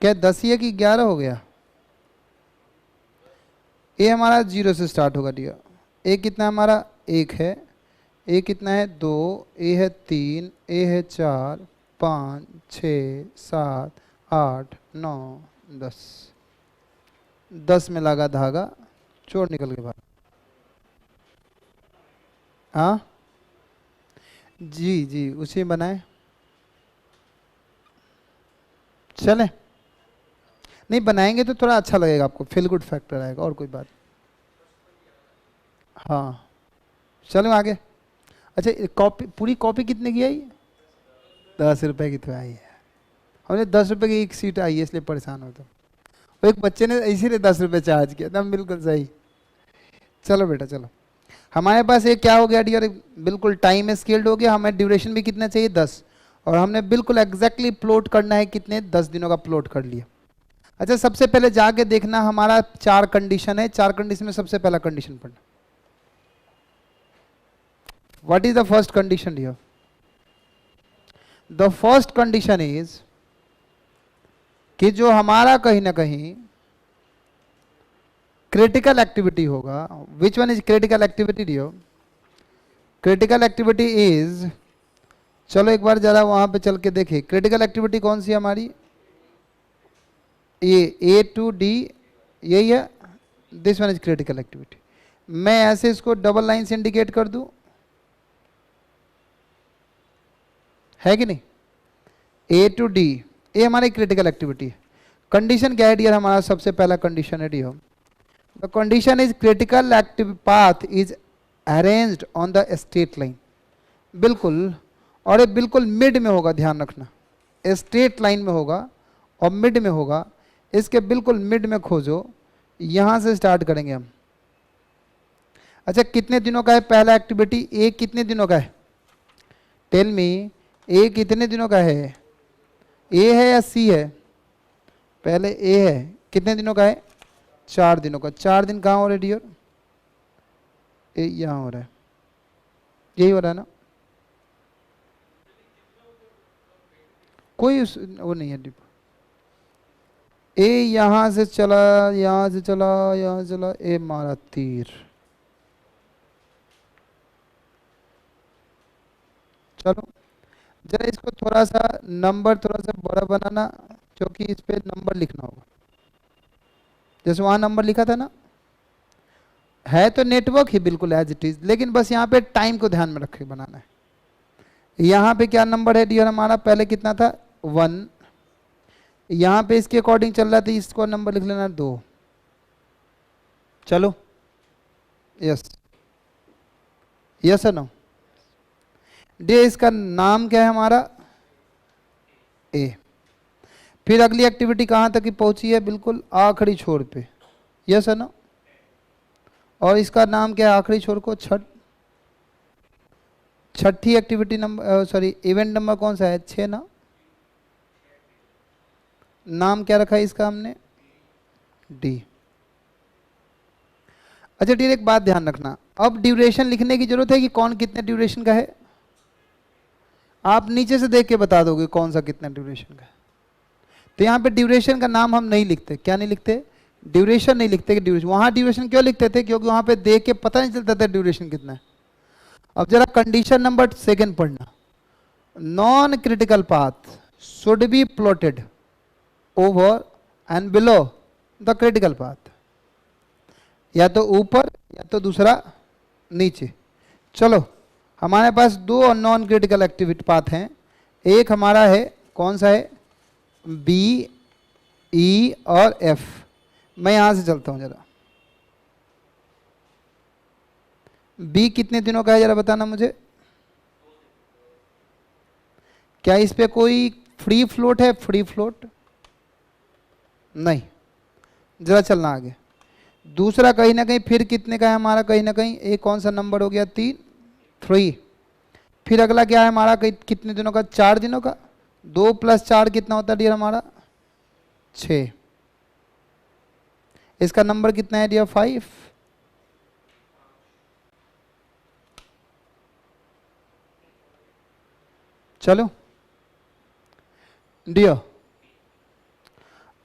क्या 10 ही है कि 11 हो गया? ये हमारा 0 से स्टार्ट होगा डियर। ये कितना हमारा 1 है, ए कितना है 2, ए है 3, ए है 4, 5, 6, 7, 8, 9, 10। 10 में लगा धागा, चोर निकल के बाहर। हाँ जी जी, उसी में बनाए। चले, नहीं बनाएंगे तो थोड़ा अच्छा लगेगा आपको, फील गुड फैक्टर आएगा, और कोई बात। हाँ चलो आगे। अच्छा कॉपी, पूरी कॉपी कितने की आई? 10 रुपए की तो आई है। हमने 10 रुपए की एक सीट आई है इसलिए परेशान होता। वो एक बच्चे ने इसीलिए 10 रुपए चार्ज किया था, बिल्कुल सही। चलो बेटा चलो, हमारे पास ये क्या हो गया डियर, बिल्कुल टाइम स्केल्ड हो गया। हमें ड्यूरेशन भी कितना चाहिए 10, और हमने बिल्कुल एग्जैक्टली प्लॉट करना है, कितने 10 दिनों का प्लॉट कर लिया। अच्छा सबसे पहले जाके देखना, हमारा 4 कंडीशन है, 4 कंडीशन में सबसे पहला कंडीशन पढ़ना। What is the first condition dear? The first condition is कि जो हमारा कहीं ना कहीं क्रिटिकल एक्टिविटी होगा। Which one is critical activity dear? Critical activity is, चलो एक बार जरा वहां पे चल के देखें, क्रिटिकल एक्टिविटी कौन सी है हमारी? ये ए टू डी, यही है। This one is critical activity. मैं ऐसे इसको डबल लाइन से इंडिकेट कर दूं, है कि नहीं? ए टू डी, ये हमारी क्रिटिकल एक्टिविटी है। कंडीशन क्या है डियर? हमारा सबसे पहला कंडीशन है dear, the condition is critical active path is arranged on the straight line. बिल्कुल, और ये बिल्कुल मिड में होगा, ध्यान रखना, स्ट्रेट लाइन में होगा और मिड में होगा। इसके बिल्कुल मिड में खोजो, यहां से स्टार्ट करेंगे हम। अच्छा कितने दिनों का है पहला एक्टिविटी? ए कितने दिनों का है? टेल मी, ए कितने दिनों का है? ए है या सी है? पहले ए है, कितने दिनों का है? 4 दिनों का। 4 दिन कहाँ हो रहे डियर? ए यहाँ हो रहा है, यही हो रहा है ना? कोई वो नहीं है डिप। ए यहां से चला, यहां से चला, यहां से चला, ए मारा तीर। चलो जरा इसको थोड़ा सा नंबर थोड़ा सा बड़ा बनाना, क्योंकि इस पे नंबर लिखना होगा। जैसे वहां नंबर लिखा था ना, है तो नेटवर्क ही बिल्कुल एज इट इज, लेकिन बस यहाँ पे टाइम को ध्यान में रखे बनाना है। यहाँ पे क्या नंबर है डियर हमारा? पहले कितना था? 1। यहाँ पे इसके अकॉर्डिंग चल रहा था, इसको नंबर लिख लेना 2। चलो यस, यस है नो डियर? इसका नाम क्या है हमारा? ए। फिर अगली एक्टिविटी कहाँ तक की पहुंची है? बिल्कुल आखिरी छोर पे, यस है ना? और इसका नाम क्या है आखिरी छोर को? छठी activity number, sorry event number कौन सा है? 6 ना? नाम क्या रखा है इसका हमने? डी। अच्छा डियर एक बात ध्यान रखना, अब ड्यूरेशन लिखने की जरूरत है कि कौन कितने ड्यूरेशन का है? आप नीचे से देख के बता दोगे कौन सा कितना ड्यूरेशन का है। तो यहाँ पे ड्यूरेशन का नाम हम नहीं लिखते। क्या नहीं लिखते? ड्यूरेशन नहीं लिखते कि ड्यूरेशन। वहां ड्यूरेशन क्यों लिखते थे? क्योंकि वहां पे देख के पता नहीं चलता था ड्यूरेशन कितना है। अब जरा कंडीशन नंबर 2 पढ़ना, non critical path should be plotted over and below the critical path. या तो ऊपर या तो दूसरा नीचे। चलो हमारे पास 2 नॉन क्रिटिकल एक्टिविटी पाथ हैं। एक हमारा है, कौन सा है? बी, ई और एफ। मैं यहां से चलता हूं जरा। बी कितने दिनों का है जरा बताना मुझे? क्या इस पे कोई फ्री फ्लोट है? फ्री फ्लोट नहीं। जरा चलना आगे। दूसरा कहीं ना कहीं फिर कितने का है हमारा? कहीं ना कहीं एक कौन सा नंबर हो गया? 3। फिर अगला क्या है हमारा? कितने दिनों का? 4 दिनों का। 2 + 4 कितना होता है डियर हमारा? 6। इसका नंबर कितना है डियर? 5। चलो डियर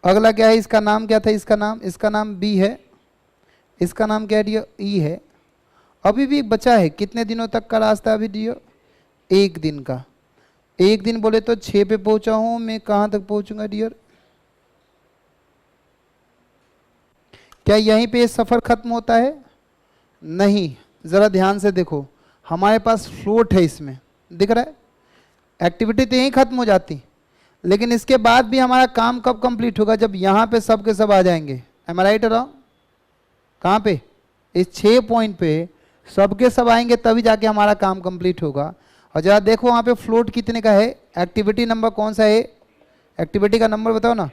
अगला क्या है? इसका नाम क्या था? इसका नाम बी है। इसका नाम क्या है डियर? ई है। अभी भी बचा है, कितने दिनों तक का रास्ता अभी डियर? एक दिन का। एक दिन बोले तो 6 पे पहुंचा हूं मैं, कहां तक पहुंचूंगा डियर? क्या यहीं पे ये सफर खत्म होता है? नहीं, जरा ध्यान से देखो, हमारे पास फ्लोट है इसमें, दिख रहा है? एक्टिविटी तो यहीं खत्म हो जाती, लेकिन इसके बाद भी हमारा काम कब कंप्लीट होगा? जब यहाँ पे सब के सब आ जाएंगे। एम आई राइट और रॉन्ग? कहाँ पे? इस 6 पॉइंट पे सबके सब आएंगे, तभी जाके हमारा काम कंप्लीट होगा। और जरा देखो वहाँ पे फ्लोट कितने का है, एक्टिविटी नंबर कौन सा है? एक्टिविटी का नंबर बताओ ना।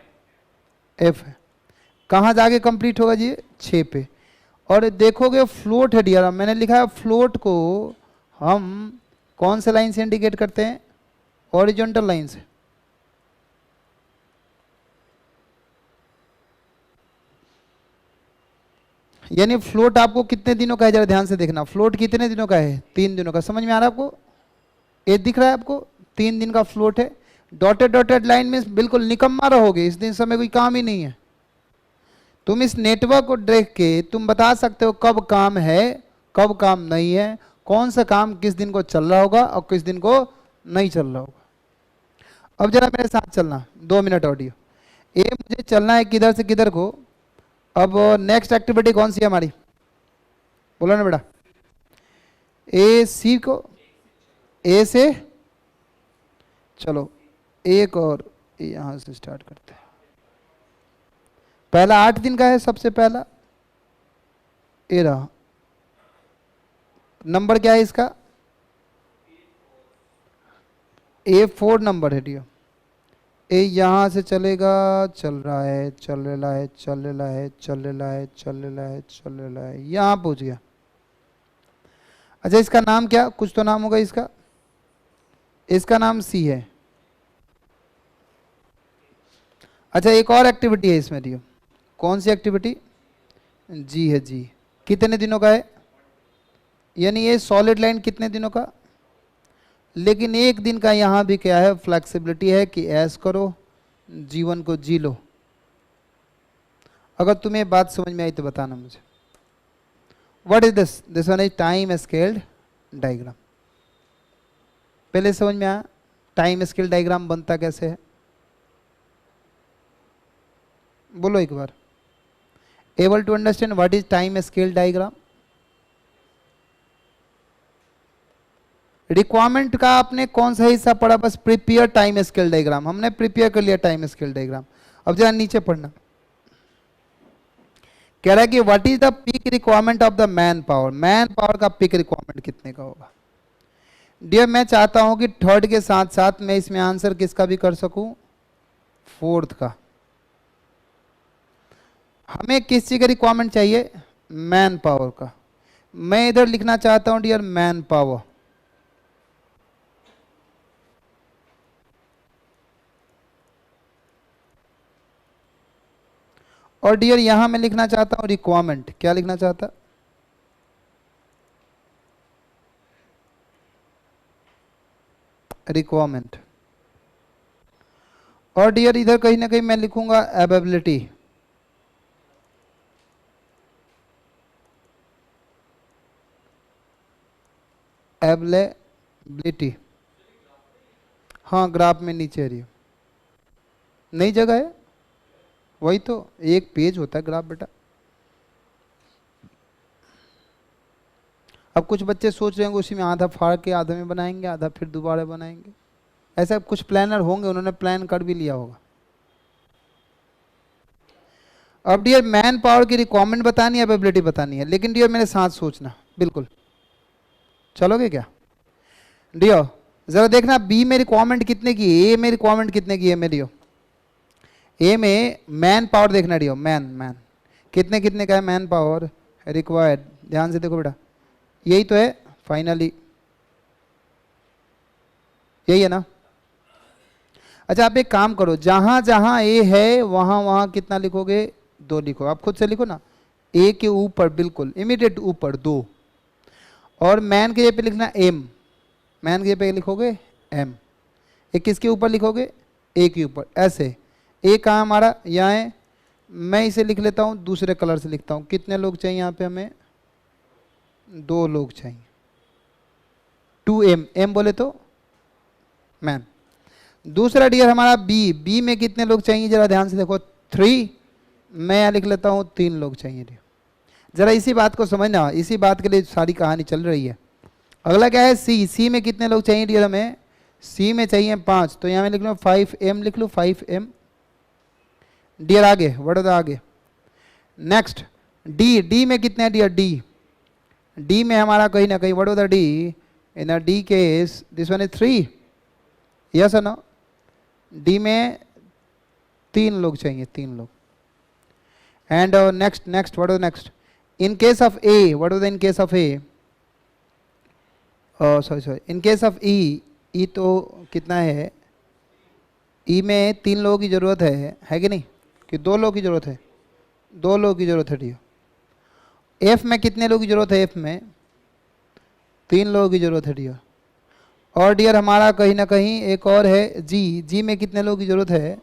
एफ है। कहाँ जाके कंप्लीट होगा जी? 6 पे। और देखोगे फ्लोट है डियर, मैंने लिखा है फ्लोट को हम कौन से लाइन से इंडिकेट करते हैं? हॉरिजॉन्टल लाइन से। यानी फ्लोट आपको कितने दिनों का है, जरा ध्यान से देखना, फ्लोट कितने दिनों का है? 3 दिनों का। समझ में आ रहा है आपको? ये दिख रहा है आपको? 3 दिन का फ्लोट है। डॉटेड डॉटेड लाइन में बिल्कुल निकम्मा रहोगे, इस दिन समय कोई काम ही नहीं है। तुम इस नेटवर्क को देख के तुम बता सकते हो कब काम है, कब काम नहीं है, कौन सा काम किस दिन को चल रहा होगा और किस दिन को नहीं चल रहा होगा। अब जरा मेरे साथ चलना, 2 मिनट ऑडियो। ये मुझे चलना है किधर से किधर को। अब नेक्स्ट एक्टिविटी कौन सी है हमारी? बोलो ना बेटा। ए सी को, ए से चलो एक और यहां से स्टार्ट करते हैं। पहला 8 दिन का है, सबसे पहला ए रहा। नंबर क्या है इसका? A4 नंबर है डियो। ए यहां से चलेगा, चल रहा है, चल रहा है, चल रहा है, चल रहा है, चल रहा है, चल रहा है, यहां पहुंच गया। अच्छा इसका नाम क्या? कुछ तो नाम होगा इसका। इसका नाम सी है। अच्छा एक और एक्टिविटी है इसमें डियो। कौन सी एक्टिविटी? जी है, जी। कितने दिनों का है? यानी ये सॉलिड लाइन कितने दिनों का? लेकिन एक दिन का यहां भी क्या है? फ्लेक्सिबिलिटी है कि ऐश करो, जीवन को जी लो। अगर तुम्हें बात समझ में आई तो बताना मुझे। What is this? This one is time scaled diagram. पहले समझ में आया टाइम स्केल डायग्राम बनता कैसे है? बोलो एक बार। Able to understand what is time scale diagram? Requirement का आपने कौन सा हिस्सा पढ़ा? बस प्रिपेयर टाइम स्केल डायग्राम, हमने प्रिपेयर कर लिया टाइम स्केल डायग्राम। अब जरा नीचे पढ़ना, कह रहा है कि what is the peak requirement of the man power. Man power का पीक रिक्वायरमेंट कितने का होगा? डियर मैं चाहता हूं कि थर्ड के साथ साथ मैं इसमें आंसर किसका भी कर सकूं? फोर्थ का। हमें किस चीज का रिक्वायरमेंट चाहिए? मैन पावर का। मैं इधर लिखना चाहता हूं डियर मैन पावर। और डियर यहां मैं लिखना चाहता हूं रिक्वायरमेंट। क्या लिखना चाहता? रिक्वायरमेंट। और डियर इधर कहीं ना कहीं मैं लिखूंगा अवेलेबिलिटी। अवेलेबिलिटी। हाँ ग्राफ में नीचे रही नई जगह है, वही तो एक पेज होता है ग्राफ बेटा। अब कुछ बच्चे सोच रहे होंगे उसी में आधा फाड़ के आधा में बनाएंगे, आधा फिर दोबारा बनाएंगे। ऐसा कुछ प्लानर होंगे, उन्होंने प्लान कर भी लिया होगा। अब डियर मैन पावर की रिक्वायरमेंट बतानी है, अवेलेबिलिटी बतानी है, लेकिन डियर मेरे साथ सोचना बिल्कुल। चलोगे क्या डियर? जरा देखना बी में रिक्वायरमेंट कितने की है, ए में रिक्वायरमेंट कितने की है मेरी? ए में मैन पावर देखना डियर, मैन मैन कितने कितने का है मैन पावर रिक्वायर्ड? ध्यान से देखो बेटा, यही तो है फाइनली, यही है ना? अच्छा आप एक काम करो, जहां जहां ए है वहां वहां कितना लिखोगे? 2 लिखो। आप खुद से लिखो ना, ए के ऊपर बिल्कुल इमीडिएट ऊपर 2। और मैन के जगह पे लिखना एम। मैन के जगह पे लिखोगे एम। ए किसके ऊपर लिखोगे? ए के ऊपर। ऐसे ए कहाँ हमारा? यहाँ है। मैं इसे लिख लेता हूँ दूसरे कलर से लिखता हूँ। कितने लोग चाहिए यहाँ पे हमें? 2 लोग चाहिए। 2m, m बोले तो मैन। दूसरा डियर हमारा बी में कितने लोग चाहिए जरा ध्यान से देखो, 3। मैं यहाँ लिख लेता हूँ 3 लोग चाहिए डियर। जरा इसी बात को समझना, इसी बात के लिए सारी कहानी चल रही है। अगला क्या है सी में कितने लोग चाहिए डियर हमें, सी में चाहिए 5, तो यहाँ मैं लिख लूँ 5m, लिख लूँ 5m डियर। आगे बढ़ो तो आगे। नेक्स्ट डी में कितने हैं डियर, डी में हमारा कहीं ना कहीं बढ़ो the D, in a D case this one is 3, yes और नो। डी में 3 लोग चाहिए, 3 लोग। And next what is next, in case of A, what is in case of A, sorry in case of E तो कितना है, ई में 3 लोगों की जरूरत है कि नहीं, कि 2 लोगों की जरूरत है, 2 लोगों की जरूरत है डियर। एफ में कितने लोगों की जरूरत है, एफ में 3 लोगों की जरूरत है डियर। और डियर हमारा कहीं ना कहीं एक और है जी में कितने लोगों की जरूरत है,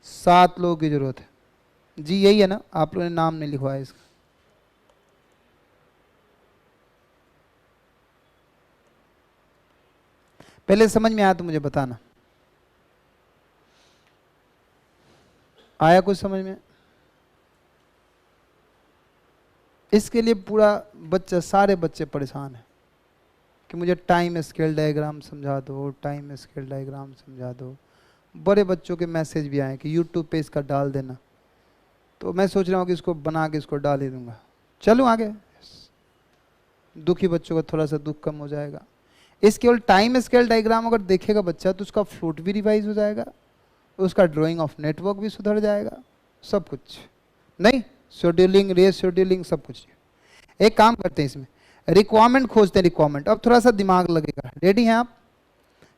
7 लोगों की जरूरत है। जी यही है ना, आप लोगों ने नाम नहीं लिखवाया इसका। पहले समझ में आया तो मुझे बताना, आया कुछ समझ में? इसके लिए पूरा बच्चा, सारे बच्चे परेशान हैं कि मुझे टाइम स्केल डायग्राम समझा दो, टाइम स्केल डायग्राम समझा दो। बड़े बच्चों के मैसेज भी आए कि यूट्यूब पे इसका डाल देना, तो मैं सोच रहा हूँ कि इसको बना के इसको डाल ही दूंगा। चलूँ आगे, दुखी बच्चों का थोड़ा सा दुख कम हो जाएगा। इस केवल टाइम स्केल डायग्राम अगर देखेगा बच्चा तो उसका फ्लूट भी रिवाइज हो जाएगा, उसका ड्राइंग ऑफ नेटवर्क भी सुधर जाएगा, सब कुछ नहीं, शेड्यूलिंग, रेस शेड्यूलिंग, सब कुछ। एक काम करते हैं, इसमें रिक्वायरमेंट खोजते हैं, रिक्वायरमेंट। अब थोड़ा सा दिमाग लगेगा, रेडी हैं आप?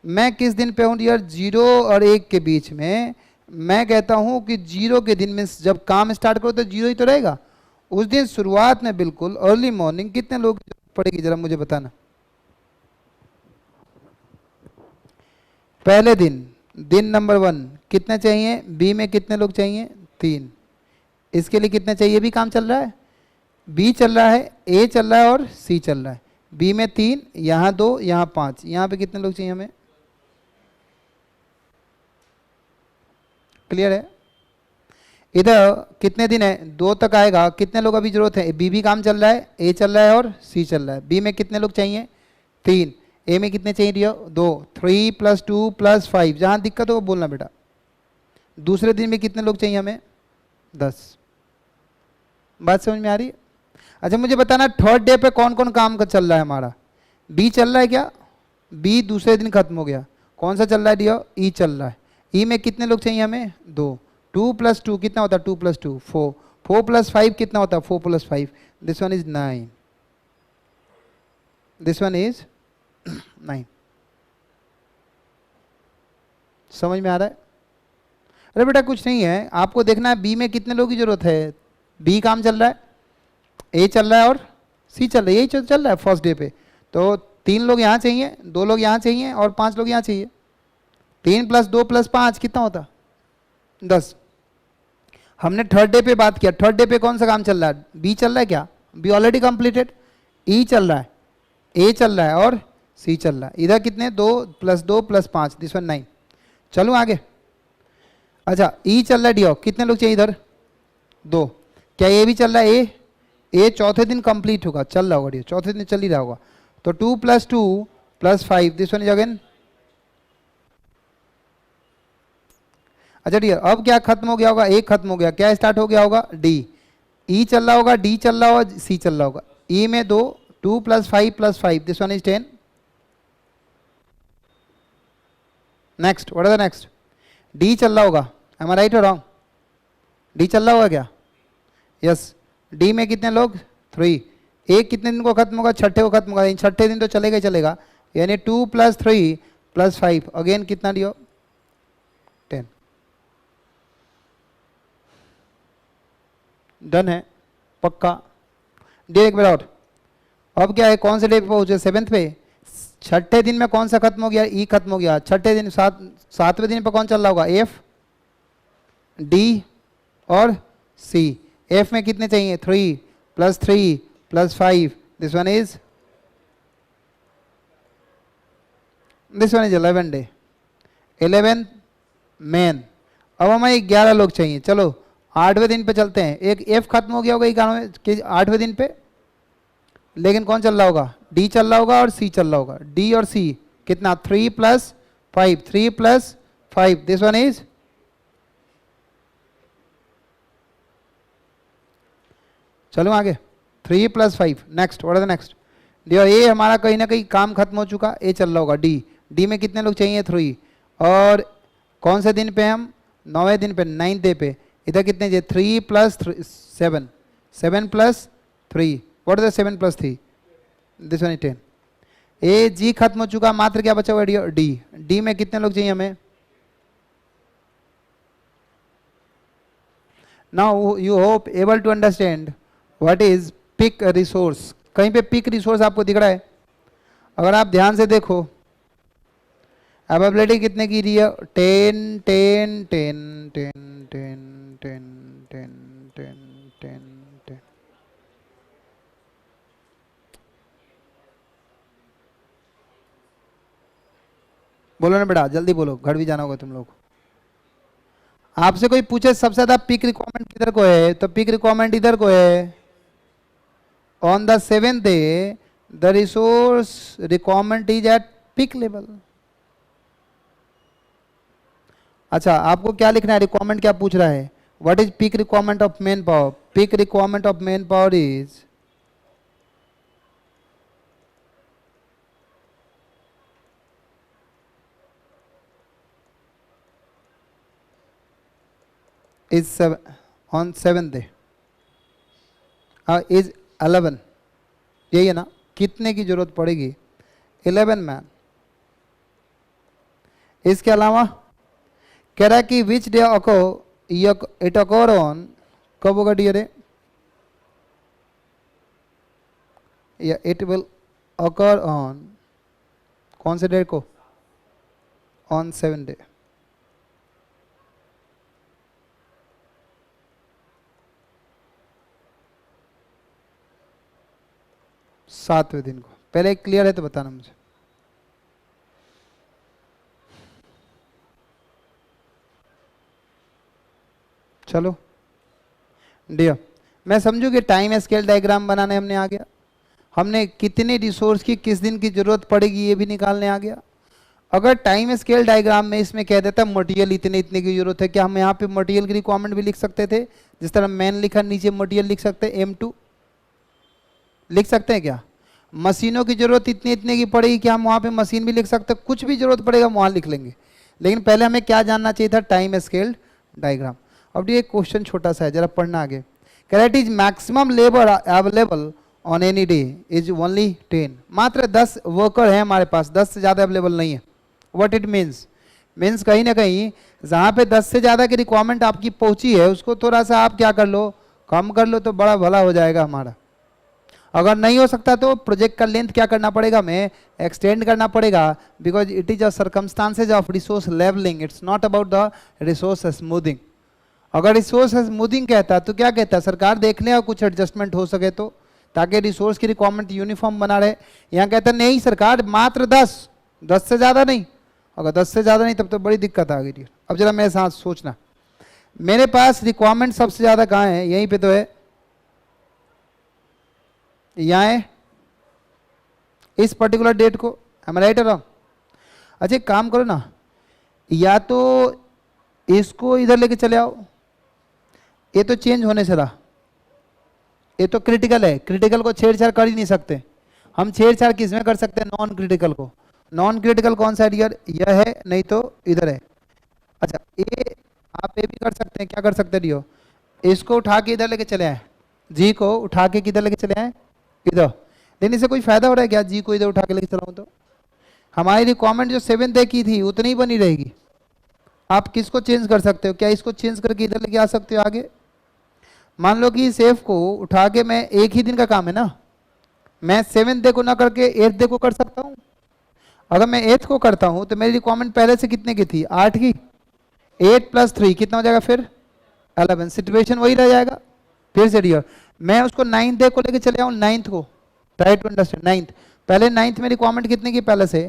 मैं किस दिन पे हूँ यार, 0 और 1 के बीच में। मैं कहता हूँ कि 0 के दिन में जब काम स्टार्ट करो तो 0 ही तो रहेगा। उस दिन शुरुआत में बिल्कुल अर्ली मॉर्निंग कितने लोग पड़ेगी जरा मुझे बताना। पहले दिन नंबर 1 कितने चाहिए, बी में कितने लोग चाहिए, 3। इसके लिए कितने चाहिए, भी काम चल रहा है, बी चल रहा है, ए चल रहा है और सी चल रहा है। बी में 3, यहाँ 2, यहाँ 5, यहाँ पे कितने लोग चाहिए हमें, क्लियर है? इधर कितने दिन है, 2 तक आएगा, कितने लोग अभी जरूरत है, बी भी काम चल रहा है, ए चल रहा है और सी चल रहा है। बी में कितने लोग चाहिए, 3। ए में कितने चाहिए डियर, 2। 3 + 2 + 5, जहाँ दिक्कत हो बोलना बेटा। दूसरे दिन में कितने लोग चाहिए हमें, 10। बात समझ में आ रही है? अच्छा मुझे बताना, थर्ड डे पे कौन कौन काम का चल रहा है हमारा, बी चल रहा है क्या, बी दूसरे दिन खत्म हो गया। कौन सा चल रहा है डियर, ई चल रहा है। ई में कितने लोग चाहिए हमें, 2। 2 + 2 कितना होता है, 2 + 2 4। 4 + 5 कितना होता है, 4 + 5, this one is 9, this one is 9। समझ में आ रहा है? अरे बेटा कुछ नहीं है, आपको देखना है बी में कितने लोगों की जरूरत है। बी काम चल रहा है, ए चल रहा है और सी चल रहा है, यही चल रहा है फर्स्ट डे पे। तो 3 लोग यहाँ चाहिए, 2 लोग यहाँ चाहिए और 5 लोग यहाँ चाहिए। 3 + 2 + 5 कितना होता, 10। हमने थर्ड डे पे बात किया, थर्ड डे पे कौन सा काम चल रहा है, बी चल रहा है क्या, बी ऑलरेडी कंप्लीटेड। ई चल रहा है, ए चल रहा है और सी चल रहा है। इधर कितने, 2 + 2 + 5, दिस वन 9। चलूँ आगे। अच्छा ई चल रहा है डियो, कितने लोग चाहिए इधर, 2। क्या ए भी चल रहा है, ए चौथे दिन कंप्लीट होगा, चल रहा होगा डियो, चौथे दिन चल ही रहा होगा। तो 2 + 2 + 5, दिस वन इज अगेन। अच्छा डियर अब क्या खत्म हो गया होगा, ए खत्म हो गया, क्या स्टार्ट हो गया होगा, डी। ई चल रहा होगा, डी चल रहा होगा, सी चल रहा होगा। ई में 2, 2 + 5 + 5, this one is 10। Next, what is the next, D चल रहा होगा, एम आई राइट और रॉन्ग, डी चल रहा होगा क्या, यस। डी में कितने लोग, 3। एक कितने दिन को खत्म होगा, छठे को खत्म होगा, छठे दिन तो चलेगा ही चलेगा, यानी 2 + 3 + 5 अगेन कितना दियो, 10। डन है पक्का। डे एक बार और। अब क्या है, कौन से डे पे पहुंचे, 7th पे। छठे दिन में कौन सा खत्म हो गया, ई खत्म हो गया। छठे दिन 7वें दिन पे कौन चल रहा होगा, एफ, डी और सी। एफ में कितने चाहिए, 3 + 3 + 5, this one is 11 day, 11 man. अब हमें 11 लोग चाहिए। चलो 8वें दिन पे चलते हैं। एक एफ खत्म हो गया होगा 8वें दिन पे, लेकिन कौन चल रहा होगा? डी चल रहा होगा और सी चल रहा होगा। डी और सी कितना? 3 + 5, 3 + 5, दिस वन इज, चलो आगे, 3 + 5, next, what is the next? A हमारा कहीं ना कहीं काम खत्म हो चुका, ए चल रहा होगा। डी में कितने लोग चाहिए? 3। और कौन से दिन पे हम? 9वें दिन पे, 9th डे पे। इधर कितने चाहिए? 3 + 7, 7 + 3, what is the 7 + 3? This one is 10। ए जी खत्म हो चुका, मात्र क्या बचा हुआ? डी। डी में कितने लोग चाहिए हमें? Now you hope able to understand what is peak resource. कहीं पे पिक रिसोर्स आपको दिख रहा है? अगर आप ध्यान से देखो, अवेलेबिलिटी कितने की रही है? 10 10 10 10 10 10 10 10 10 10। बोलो ना बेटा, जल्दी बोलो, घर भी जाना होगा तुम लोग। आपसे कोई पूछे सबसे ज्यादा पिक रिक्वायरमेंट किधर को है, तो पिक रिक्वायरमेंट इधर को है। On the 7th day the resource requirement is at peak level। अच्छा, आपको क्या लिखना है? रिक्वायरमेंट क्या पूछ रहा है? What is peak requirement of man power? Peak requirement of man power is on 7th day is 11। यही है ना? कितने की जरूरत पड़ेगी? 11 मैन। इसके अलावा कह रहा है कि which day it acore on, कब होगा डियर? या इट विल अकर ऑन, कौन से डे को? On 7th day। सातवें दिन को। पहले क्लियर है तो बताना मुझे। चलो डियर, मैं समझू कि टाइम स्केल डायग्राम बनाने हमने आ गया। हमने कितने रिसोर्स की किस दिन की जरूरत पड़ेगी ये भी निकालने आ गया। अगर टाइम स्केल डायग्राम में इसमें कह देता मटेरियल इतने इतने की जरूरत है, क्या हम यहाँ पे मटेरियल की रिक्वायरमेंट भी लिख सकते थे? जिस तरह मैन लिखा, नीचे मटेरियल लिख सकते हैं, M2 लिख सकते हैं क्या? मशीनों की जरूरत इतने इतने की पड़ेगी, क्या हम वहाँ पे मशीन भी लिख सकते हैं? कुछ भी जरूरत पड़ेगा वहाँ लिख लेंगे। लेकिन पहले हमें क्या जानना चाहिए था? Time scale diagram. अब ये क्वेश्चन छोटा सा है, जरा पढ़ना आगे। Correct is maximum labour available on any day is only 10। मात्र 10 वर्कर हैं हमारे पास, 10 से ज़्यादा अवेलेबल नहीं है। What it means? मीन्स कहीं ना कहीं जहाँ पे 10 से ज़्यादा की रिक्वायरमेंट आपकी पहुँची है, उसको थोड़ा सा आप क्या कर लो, कम कर लो, तो बड़ा भला हो जाएगा हमारा। अगर नहीं हो सकता तो प्रोजेक्ट का लेंथ क्या करना पड़ेगा? हमें एक्सटेंड करना पड़ेगा, because it is a circumstances of resource levelling, it's not about the resource smoothing. अगर रिसोर्स स्मूथिंग कहता तो क्या कहता? सरकार देख ले और कुछ एडजस्टमेंट हो सके तो, ताकि रिसोर्स की रिक्वायरमेंट यूनिफॉर्म बना रहे। यहाँ कहता नहीं सरकार, मात्र 10 से ज़्यादा नहीं। अगर 10 से ज़्यादा नहीं तब तो बड़ी दिक्कत आ गई। अब जरा मेरे साथ सोचना, मेरे पास रिक्वायरमेंट सबसे ज़्यादा कहाँ है? यहीं पे तो है, यहाँ है, इस पर्टिकुलर डेट को। am I right or wrong? अच्छा एक काम करो ना, या तो इसको इधर लेके चले आओ, ये तो चेंज होने से रहा, ये तो क्रिटिकल है, क्रिटिकल को छेड़छाड़ कर ही नहीं सकते। हम छेड़छाड़ किस में कर सकते हैं? नॉन क्रिटिकल को। नॉन क्रिटिकल कौन सा है डियर? यह है, नहीं तो इधर है। अच्छा ये आप ये भी कर सकते हैं, क्या कर सकते हैं डियर? इसको उठा के इधर लेके चले आए, जी को उठा के किधर लेके चले आए? इधर। लेकिन इससे कोई फायदा हो रहा है क्या? जी को इधर उठा के लेके चलाऊं तो हमारी रिक्वायरमेंट जो 7th डे की थी उतनी ही बनी रहेगी। आप किसको चेंज कर सकते हो? क्या इसको चेंज करके इधर लेके आ सकते हो आगे? मान लो कि सेफ को उठा के, मैं एक ही दिन का काम है ना, मैं 7th डे को ना करके 8th डे को कर सकता हूँ। अगर मैं 8th को करता हूँ तो मेरी रिक्वायरमेंट पहले से कितने की थी? 8 की। 8 + 3 कितना हो जाएगा फिर? 11। सिचुएशन वही रह जाएगा। फिर से डियर, मैं उसको 9th डे को लेके चले आऊँ, 9th को, ट्राई टू अंडरस्टैंड। नाइन्थ, पहले नाइन्थ में रिक्वायरमेंट कितने की पहले से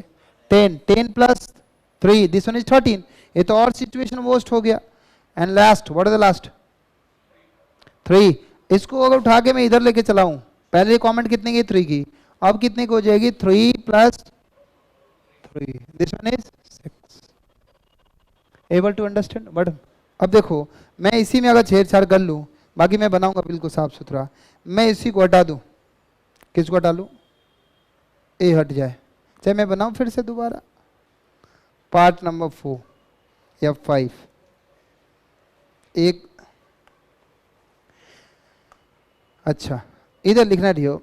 10, 10 प्लस 3, दिस वन इज 13। ये तो और सिचुएशन वर्स्ट हो गया। And last, what is the last 3। इसको अगर उठा के मैं इधर लेके चलाऊं, पहले रिक्वायरमेंट कितने की 3 की, अब कितने की हो जाएगी 3 plus 3, this one is 6। Able to understand. But अब देखो, मैं इसी में अगर छेड़छाड़ कर लूं, बाकी मैं बनाऊंगा बिल्कुल साफ सुथरा, मैं इसी को हटा दूं, किसको हटा लूं, ए हट जाए, चाहे मैं बनाऊं फिर से दोबारा पार्ट नंबर 4 या 5। एक अच्छा, इधर लिखना रहियो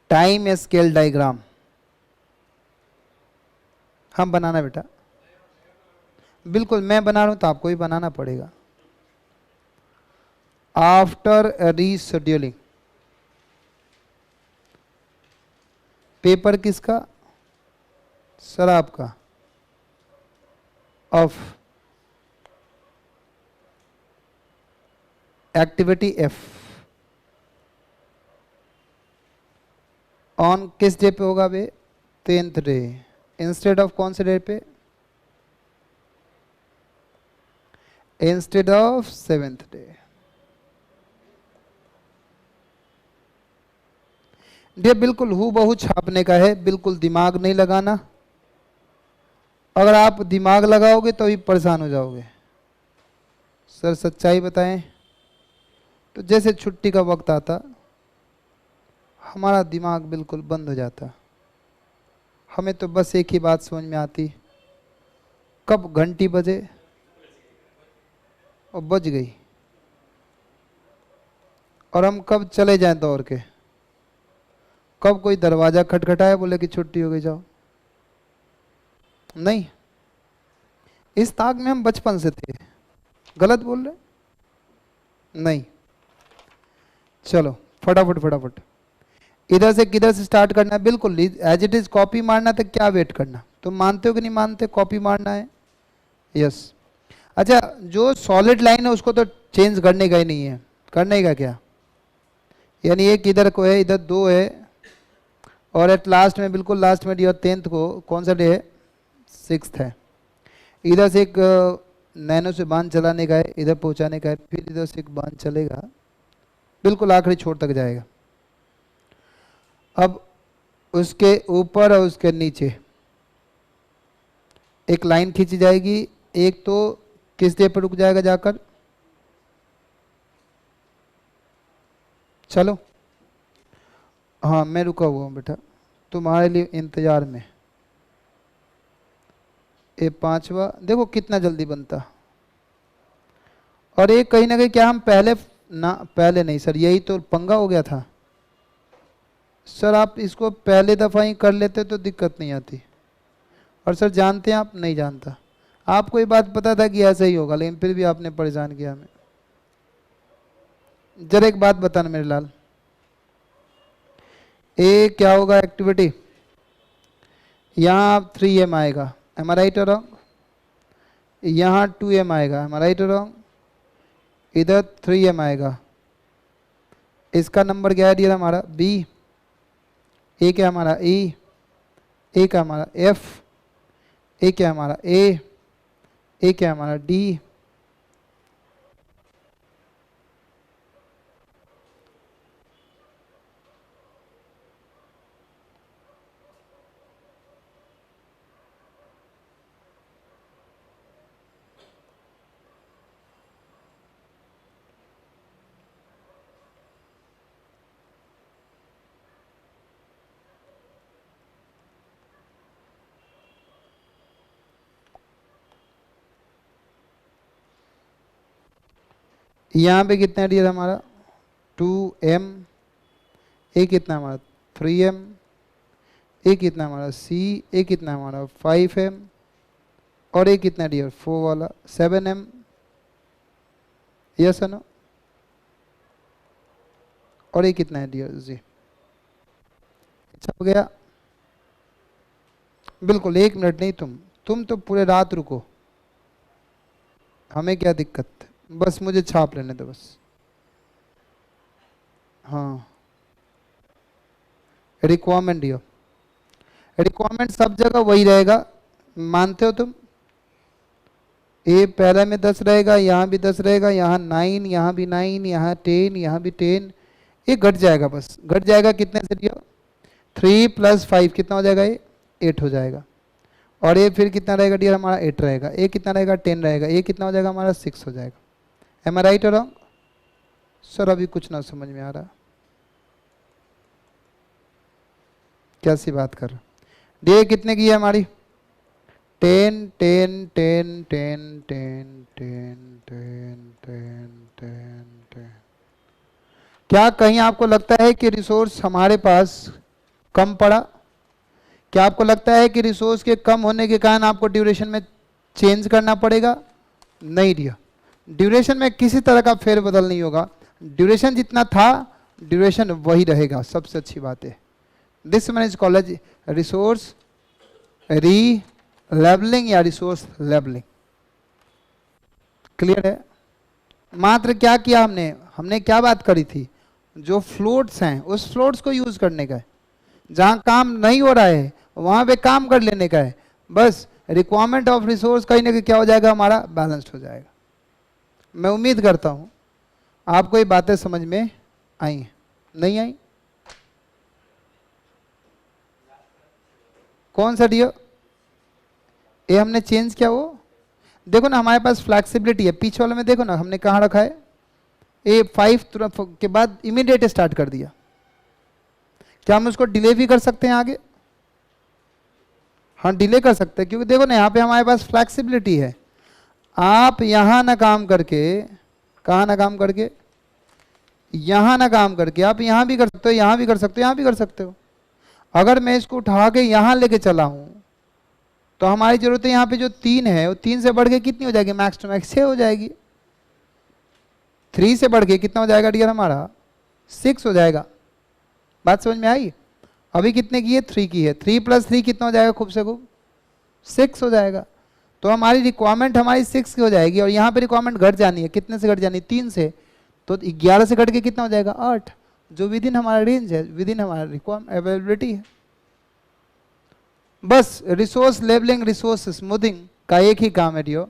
टाइम स्केल डायग्राम, हम बनाना बेटा, बिल्कुल मैं बना रहा हूं तो आपको भी बनाना पड़ेगा। आफ्टर रीशेड्यूलिंग, पेपर किसका, सर आपका, ऑफ एक्टिविटी एफ ऑन किस डे पे होगा बे, 10th डे, इंस्टेड ऑफ कौन से डे पे, इंस्टेड ऑफ 7th डे। ये बिल्कुल हूबहू छापने का है, बिल्कुल दिमाग नहीं लगाना। अगर आप दिमाग लगाओगे तो भी परेशान हो जाओगे। सर सच्चाई बताएं तो जैसे छुट्टी का वक्त आता, हमारा दिमाग बिल्कुल बंद हो जाता, हमें तो बस एक ही बात समझ में आती, कब घंटी बजे और बज गई, और हम कब चले जाएं दौड़ के, कब कोई दरवाजा खटखटाए बोले कि छुट्टी हो गई जाओ। नहीं, इस ताक में हम बचपन से थे। गलत बोल रहे, नहीं। चलो फटाफट फटाफट, इधर से किधर से स्टार्ट करना है, बिल्कुल एज इट इज कॉपी मारना, तो क्या वेट करना, तुम मानते हो कि नहीं मानते, कॉपी मारना है, यस। अच्छा, जो सॉलिड लाइन है उसको तो चेंज करने का ही नहीं है, करने का क्या, यानी एक इधर को है, इधर 2 है, और एट लास्ट में, बिल्कुल लास्ट में, डियर 10th को कौन सा डे है, 6th है। इधर से एक नैनो से बांध चलाने का है, इधर पहुंचाने का है, फिर इधर से एक बांध चलेगा, बिल्कुल आखिरी छोर तक जाएगा। अब उसके ऊपर और उसके नीचे एक लाइन खींची जाएगी, एक तो किस डे पर रुक जाएगा जाकर, चलो हाँ मैं रुका हुआ हूँ बेटा, तुम्हारे लिए इंतजार में। ये 5वां देखो कितना जल्दी बनता, और एक कहीं ना कहीं क्या हम पहले ना, पहले नहीं सर, यही तो पंगा हो गया था सर, आप इसको पहले दफ़ा ही कर लेते तो दिक्कत नहीं आती। और सर जानते हैं आप, नहीं जानता, आपको ये बात पता था कि ऐसा ही होगा, लेकिन फिर भी आपने परेशान किया हमें। जरा एक बात बताना मेरे लाल, ए क्या होगा एक्टिविटी, यहाँ 3m आएगा, एम आई राइट और रॉन्ग, यहाँ 2m आएगा, एम आई राइट और रॉन्ग, इधर 3m आएगा। इसका नंबर क्या है डियर हमारा, बी, ए क्या हमारा ई, ए क्या हमारा एफ, ए क्या हमारा ए क्या हमारा डी, यहाँ पे कितना है डियर हमारा 2m, ए कितना हमारा 3m, ए कितना हमारा सी, ए कितना हमारा 5m, और ए कितना डियर 4 वाला 7m, यस है ना, और ए कितना है डियर जी, अच्छा हो गया। बिल्कुल 1 मिनट नहीं, तुम तो पूरे रात रुको, हमें क्या दिक्कत, बस मुझे छाप लेने दो बस, हाँ रिक्वायरमेंट दियो, रिक्वायरमेंट सब जगह वही रहेगा, मानते हो तुम? ए पहला में 10 रहेगा, यहाँ भी 10 रहेगा, यहाँ 9, यहाँ भी 9, यहाँ 10, यहाँ भी 10, ये घट जाएगा, बस घट जाएगा। कितने से दिया? 3 + 5 कितना हो जाएगा? ये 8 हो जाएगा। और ये फिर कितना रहेगा डियर हमारा? 8 रहेगा। ये कितना रहेगा? 10 रहेगा। ये कितना हो जाएगा हमारा? 6 हो जाएगा। एम आई राइट और रॉन्ग? सर अभी कुछ ना समझ में आ रहा, कैसी बात कर रहा? डी कितने की है हमारी? 10 10 10 10 10 10 10 10 10 10। क्या कहीं आपको लगता है कि रिसोर्स हमारे पास कम पड़ा? क्या आपको लगता है कि रिसोर्स के कम होने के कारण आपको ड्यूरेशन में चेंज करना पड़ेगा? नहीं दिया, ड्यूरेशन में किसी तरह का फेरबदल नहीं होगा। ड्यूरेशन जितना था ड्यूरेशन वही रहेगा। सबसे अच्छी बात है, this one is college resource री लेवलिंग या रिसोर्स लेवलिंग। क्लियर है? मात्र क्या किया हमने क्या बात करी थी? जो फ्लोट्स हैं उस फ्लोट्स को यूज करने का है, जहां काम नहीं हो रहा है वहां पे काम कर लेने का है। बस रिक्वायरमेंट ऑफ रिसोर्स कहीं ना कहीं क्या हो जाएगा हमारा? बैलेंस्ड हो जाएगा। मैं उम्मीद करता हूं आपको ये बातें समझ में आई हैं। नहीं आई? कौन सा डियो? ये हमने चेंज किया वो देखो ना, हमारे पास फ्लैक्सिबिलिटी है। पीछे वाले में देखो ना हमने कहाँ रखा है? ए 5 के बाद इमीडिएट स्टार्ट कर दिया। क्या हम उसको डिले भी कर सकते हैं आगे? हाँ डिले कर सकते हैं, क्योंकि देखो ना यहाँ पे हमारे पास फ्लैक्सिबिलिटी है। आप यहाँ ना काम करके, कहाँ ना काम करके, यहाँ ना काम करके आप यहाँ भी कर सकते हो, यहाँ भी कर सकते हो, यहाँ भी कर सकते हो। अगर मैं इसको उठा के यहाँ लेके चला हूँ तो हमारी जरूरत है यहाँ पे जो 3 है वो 3 से बढ़ के कितनी हो जाएगी? मैक्स टू मैक्स 6 हो जाएगी। 3 से बढ़ के कितना हो जाएगा डियर हमारा? 6 हो जाएगा। बात समझ में आई? अभी कितने की है? 3 की है। 3 + 3 कितना हो जाएगा? खूब से खूब 6 हो जाएगा। तो हमारी रिक्वायरमेंट हमारी 6 की हो जाएगी। और यहाँ पे रिक्वायरमेंट घट जानी है, कितने से घट जानी है? 3 से। तो 11 से घट के कितना हो जाएगा? 8, जो विद इन हमारा रेंज है, विद इन हमारा रिक्वायरमेंट अवेलेबिलिटी है। बस रिसोर्स लेवलिंग, रिसोर्स स्मूथिंग का एक ही काम है डियो,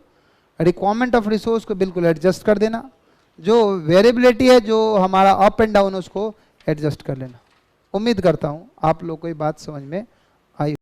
रिक्वायरमेंट ऑफ रिसोर्स को बिल्कुल एडजस्ट कर देना। जो वेरिएबिलिटी है, जो हमारा अप एंड डाउन, उसको एडजस्ट कर लेना। उम्मीद करता हूँ आप लोग को ये बात समझ में